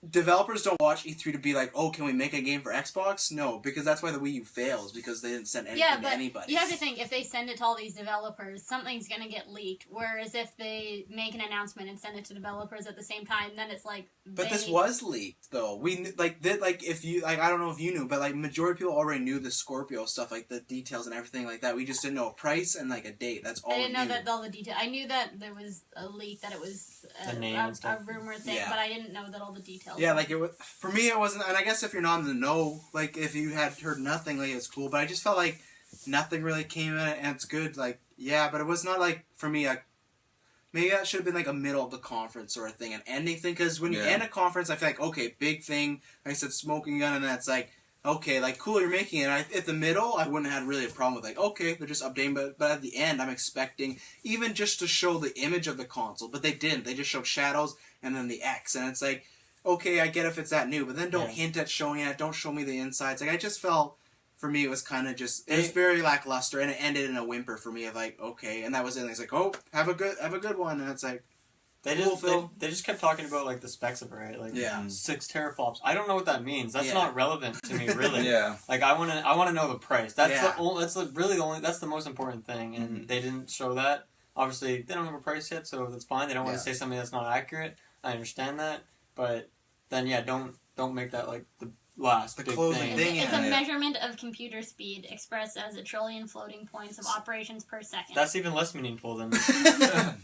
Developers don't watch E3 to be like, oh, can we make a game for Xbox? No, because that's why the Wii U fails, because they didn't send anything to anybody. You have to think, if they send it to all these developers, something's going to get leaked. Whereas if they make an announcement and send it to developers at the same time, then it's like... But this was leaked, though. If you, I don't know if you knew, but, like, majority of people already knew the Scorpio stuff, like, the details and everything like that. We just didn't know a price and, like, a date. That's all I didn't know that all the details. I knew that there was a leak, that it was a rumor thing, but I didn't know that all the details. Yeah, like, for me, it wasn't, and I guess if you're not in the know, like, if you had heard nothing, like, it's cool, but I just felt like nothing really came in it, and it's good, like, yeah, but it was not, like, for me, like, maybe that should have been, like, a middle of the conference sort of thing, an ending thing, because when you end a conference, I feel like, okay, big thing, like I said, smoking gun, and that's, like, okay, like, cool, you're making it. At the middle, I wouldn't have had really a problem with, like, okay, they're just updating, but at the end, I'm expecting, even just to show the image of the console, but they didn't. They just showed shadows, and then the X, and it's like, okay, I get if it's that new, but then don't hint at showing it. Don't show me the insides. Like, I just felt, for me, it was kind of just, it was very lackluster, and it ended in a whimper for me of like, okay, and that was it. And it's like, oh, have a good one, and it's like, they just kept talking about like the specs of it, right? Like 6 teraflops. I don't know what that means. That's not relevant to me, really. Like I want to know the price. That's that's the most important thing, and they didn't show that. Obviously, they don't have a price yet, so that's fine. They don't want to say something that's not accurate. I understand that. But then, don't make that like the last big closing thing. It's a measurement of computer speed expressed as 1 trillion floating points of operations per second. That's even less meaningful than I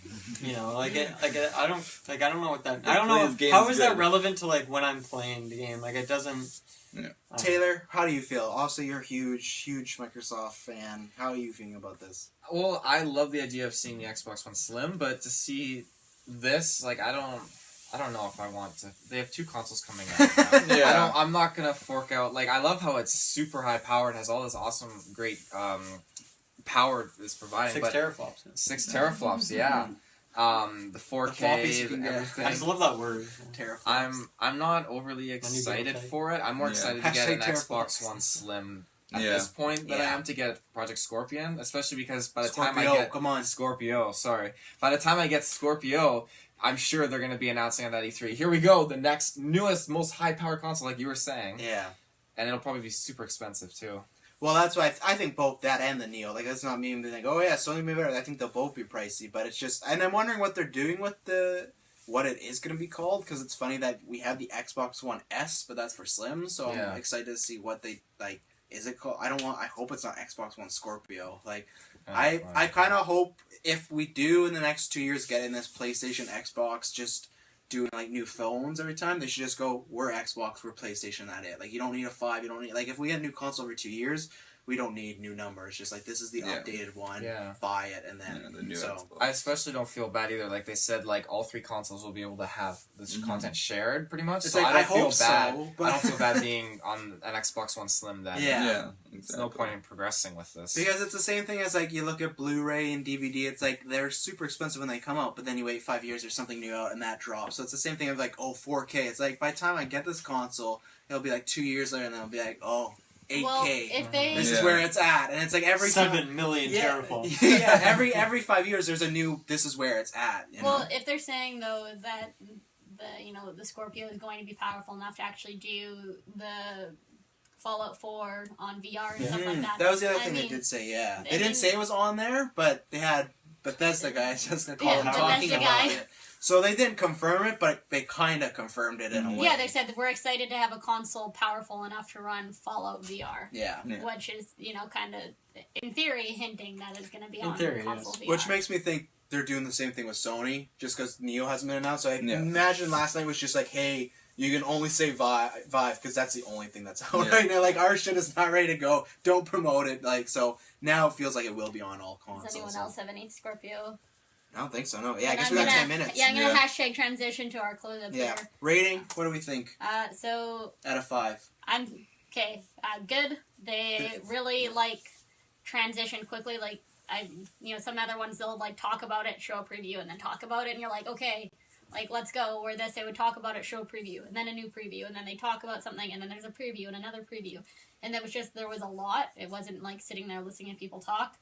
don't know what that. I don't know how is that relevant to like when I'm playing the game. Like it doesn't. Yeah. Taylor, how do you feel? Also, you're a huge Microsoft fan. How are you feeling about this? Well, I love the idea of seeing the Xbox One Slim, but to see this, like, I don't know if I want to. They have 2 consoles coming out now. I'm not gonna fork out. Like, I love how it's super high powered, has all this awesome, great power is providing. 6 teraflops. 6 teraflops, yeah. The 4K, everything. I just love that word. Teraflops. I'm not overly excited for it. I'm more excited to get an Xbox One Slim at this point than I am to get Project Scorpion, especially because by the time I get Scorpio, by the time I get Scorpio, I'm sure they're going to be announcing at that E3. Here we go, the next newest, most high-power console, like you were saying. Yeah. And it'll probably be super expensive too. Well, that's why I think both that and the Neo. Like, that's not meaning to think, oh yeah, Sony may be better. I think they'll both be pricey, but it's just, and I'm wondering what they're doing with what it is going to be called, because it's funny that we have the Xbox One S, but that's for Slim. So I'm excited to see what they like. Is it called? I hope it's not Xbox One Scorpio. Like, I kind of hope if we do in the next 2 years get in this PlayStation Xbox, just doing like new phones every time, they should just go, we're Xbox, we're PlayStation, that it. Like, you don't need a 5, you don't need, like, if we get a new console every 2 years, we don't need new numbers. Just like, this is the updated one, buy it, and then the new Xbox. I especially don't feel bad either. Like they said, like all 3 consoles will be able to have this content shared pretty much. It's so like, I don't feel bad. But I don't feel bad being on an Xbox One Slim then. Yeah. There's no point in progressing with this. Because it's the same thing as, like, you look at Blu-ray and DVD, it's like, they're super expensive when they come out, but then you wait 5 years, there's something new out, and that drops. So it's the same thing of, like, 4K. It's like, by the time I get this console, it'll be, like, 2 years later, and then it'll be like, 8K. Well, if they... This is where it's at. And it's like every 7 million teraflops. Yeah, every 5 years, there's a new, this is where it's at. You know? If they're saying, though, that the Scorpio is going to be powerful enough to actually do the Fallout 4 on VR and stuff like that. That was the other thing they did say, yeah. They didn't say it was on there, but they had Bethesda guys, just going to call them, talking about it. So they didn't confirm it, but they kind of confirmed it in a way. Yeah, they said that we're excited to have a console powerful enough to run Fallout VR. Yeah. Which is, kind of, in theory, hinting that it's going to be on console VR. Which makes me think they're doing the same thing with Sony, just because Neo hasn't been announced. So I imagine last night was just like, hey, you can only say Vive, because that's the only thing that's out right now. Like, our shit is not ready to go. Don't promote it. Like, so now it feels like it will be on all consoles. Does anyone else have any Scorpio? I don't think so, no. Yeah, I guess we got 10 minutes. Yeah, I'm going to hashtag transition to our close-up here. Rating, what do we think? So... Out of 5. I'm... Okay, good. They really, transition quickly. Like, some other ones, they'll, talk about it, show a preview, and then talk about it, and you're like, okay, let's go. Where this, they would talk about it, show a preview, and then a new preview, and then they talk about something, and then there's a preview, and another preview. And there was a lot. It wasn't, sitting there listening to people talk.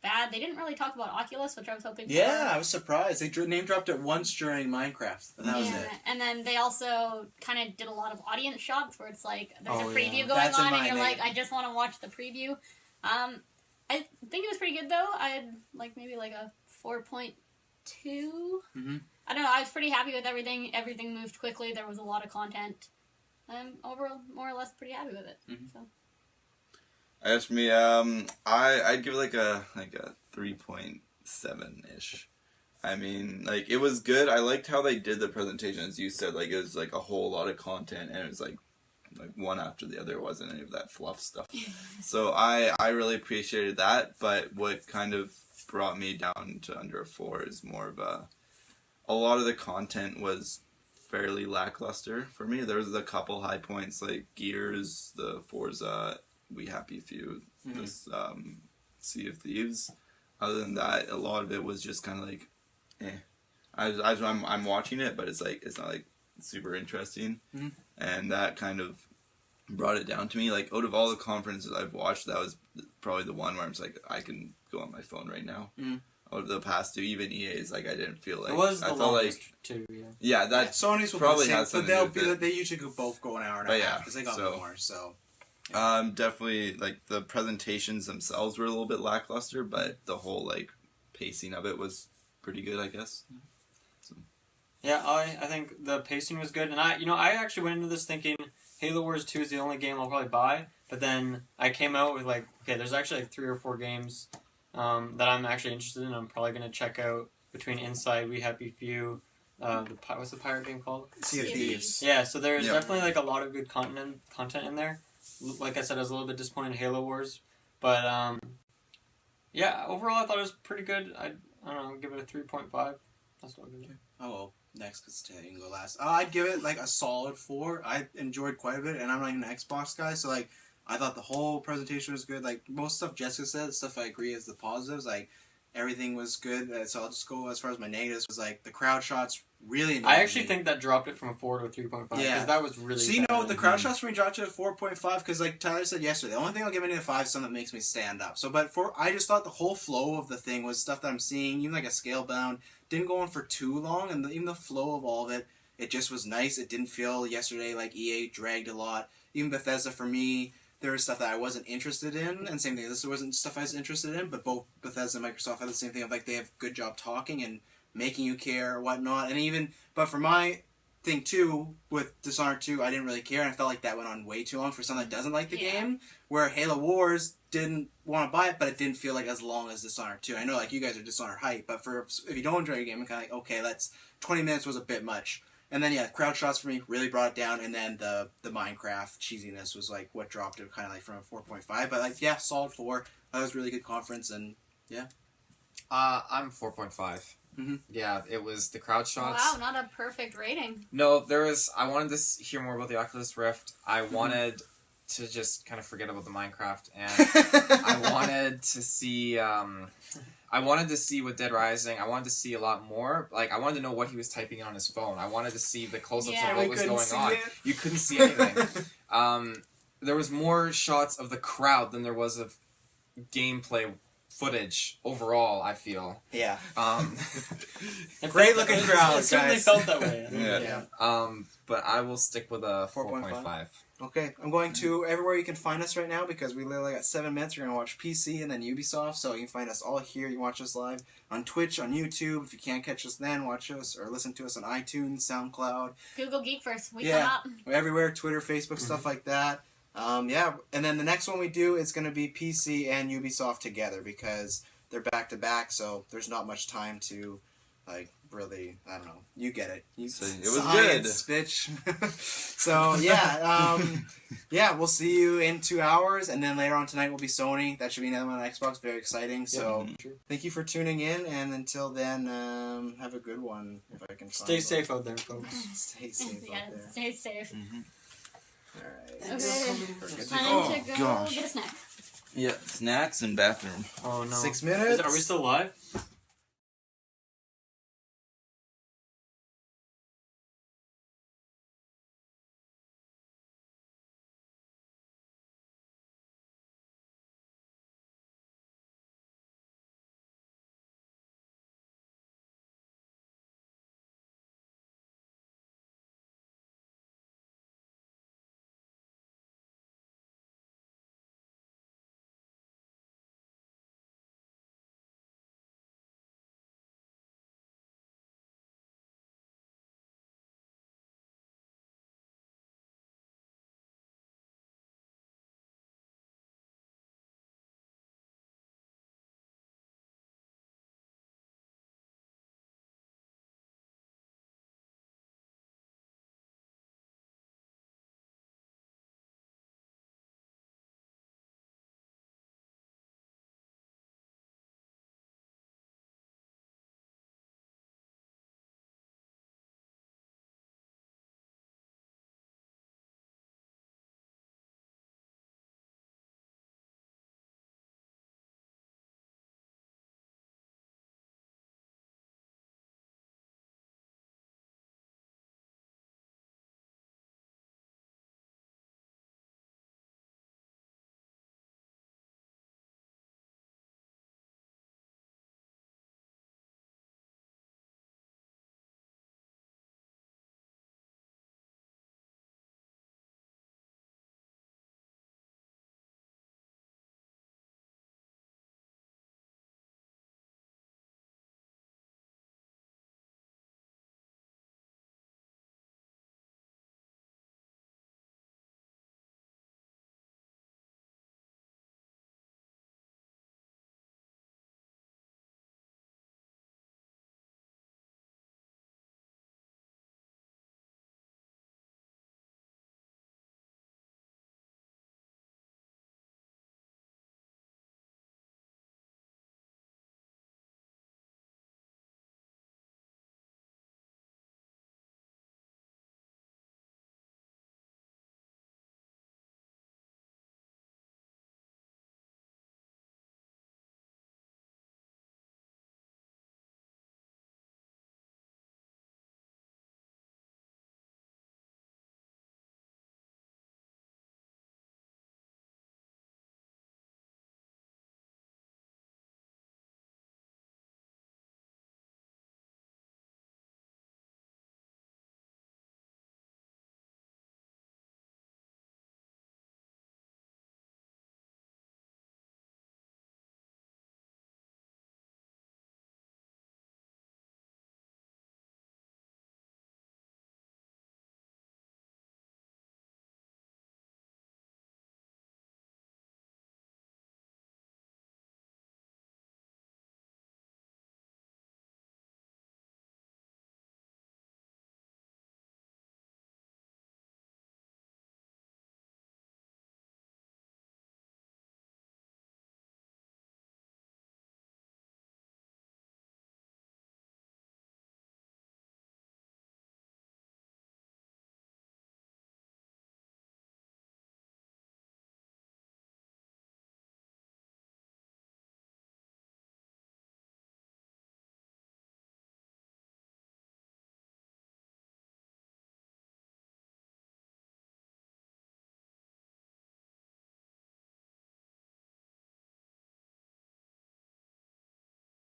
Bad. They didn't really talk about Oculus, which I was hoping for. Yeah, I was surprised. They name-dropped it once during Minecraft, and that was it. And then they also kind of did a lot of audience shots where it's like, there's a preview going on, and you're like, I just want to watch the preview. I think it was pretty good, though. I had, maybe a 4.2. Mm-hmm. I don't know. I was pretty happy with everything. Everything moved quickly. There was a lot of content. I'm overall, more or less, pretty happy with it. Mm-hmm. So. As for me, I'd give it a 3.7-ish. I mean, it was good. I liked how they did the presentation, as you said. It was a whole lot of content, and it was like one after the other. It wasn't any of that fluff stuff. So I really appreciated that. But what kind of brought me down to under a 4 is more of a lot of the content was fairly lackluster for me. There was a couple high points like Gears, the Forza. We Happy Few, this Sea of Thieves. Other than that, a lot of it was just kind of I'm watching it, but it's not super interesting, and that kind of brought it down to me. Out of all the conferences I've watched, that was probably the one where I'm just I can go on my phone right now. Out of the past 2, even EA's, I didn't feel it was the longest too. Yeah, that Sony's will probably has something to do with it. They usually both go an hour and a half because they got more. So. Definitely, the presentations themselves were a little bit lackluster, but the whole, pacing of it was pretty good, I guess. So. Yeah, I think the pacing was good, and I actually went into this thinking Halo Wars 2 is the only game I'll probably buy, but then I came out with, okay, there's actually, 3 or 4 games that I'm actually interested in. I'm probably going to check out between Inside, We Happy Few, what's the pirate game called? Sea of Thieves. Yeah, so there's definitely, a lot of good content in there. Like I said, I was a little bit disappointed in Halo Wars, but overall I thought it was pretty good. I don't know, I'd give it a 3.5. That's what I'll give it. Oh well, next because you can go last. I'd give it a solid 4. I enjoyed quite a bit, and I'm not even an Xbox guy, so I thought the whole presentation was good. Like, most stuff Jessica said, stuff I agree is the positives. Like, everything was good. So I'll just go as far as my negatives. Was like, the crowd shots really annoyed I actually me. think that dropped it from a 4 to a 3.5. Yeah. Because that was really So, you know, the bad. crowd shots for me dropped to a 4.5 because, like Tyler said yesterday, the only thing I'll give any of 5 is something that makes me stand up. So, but I just thought the whole flow of the thing was stuff that I'm seeing, even like a scale bound, didn't go on for too long, and even the flow of all of it, it just was nice. It didn't feel yesterday like EA dragged a lot. Even Bethesda, for me, there was stuff that I wasn't interested in, and same thing, this wasn't stuff I was interested in, but both Bethesda and Microsoft had the same thing of, like, they have good job talking and making you care or whatnot, and even, but for my thing too, with Dishonored 2, I didn't really care, and I felt like that went on way too long for someone that doesn't like the game, where Halo Wars didn't want to buy it, but it didn't feel like as long as Dishonored 2. I know, like, you guys are Dishonored hype, but if you don't enjoy your game, I'm kind of like, okay, 20 minutes was a bit much. And then, yeah, crowd shots for me really brought it down, and then the Minecraft cheesiness was, like, what dropped it kind of, like, from a 4.5. But, like, yeah, solid 4. That was a really good conference, and, yeah. I'm 4.5. Mm-hmm. Yeah, it was the crowd shots. Wow, not a perfect rating. No, I wanted to hear more about the Oculus Rift. I wanted to just kind of forget about the Minecraft, and I wanted to see... I wanted to see with Dead Rising, I wanted to see a lot more. Like, I wanted to know what he was typing in on his phone. I wanted to see the close-ups of what was going on. You couldn't see anything. There was more shots of the crowd than there was of gameplay footage overall, I feel. Yeah. Great looking crowd, It It certainly guys. felt that way. Yeah. But I will stick with a 4.5. 4.5. Okay, I'm going to everywhere you can find us right now because we literally got 7 minutes. We're going to watch PC and then Ubisoft, so you can find us all here. You can watch us live on Twitch, on YouTube. If you can't catch us then, watch us or listen to us on iTunes, SoundCloud. Google GeekVerse. We Yeah. come up. We're everywhere, Twitter, Facebook, stuff like that. Yeah, and then the next one we do is going to be PC and Ubisoft together because they're back-to-back, so there's not much time to, like, really, I don't know. You get it. It was Science, bitch. So, yeah. Yeah, we'll see you in 2 hours, and then later on tonight will be Sony. That should be another one on Xbox. Very exciting. So, thank you for tuning in, and until then, have a good one, if I can find Stay safe out there, folks. Stay safe Yeah, out there. stay safe. Alright. Okay. Time to go gosh. get a snack. Yeah, snacks and bathroom. Oh no. 6 minutes. Are we still live?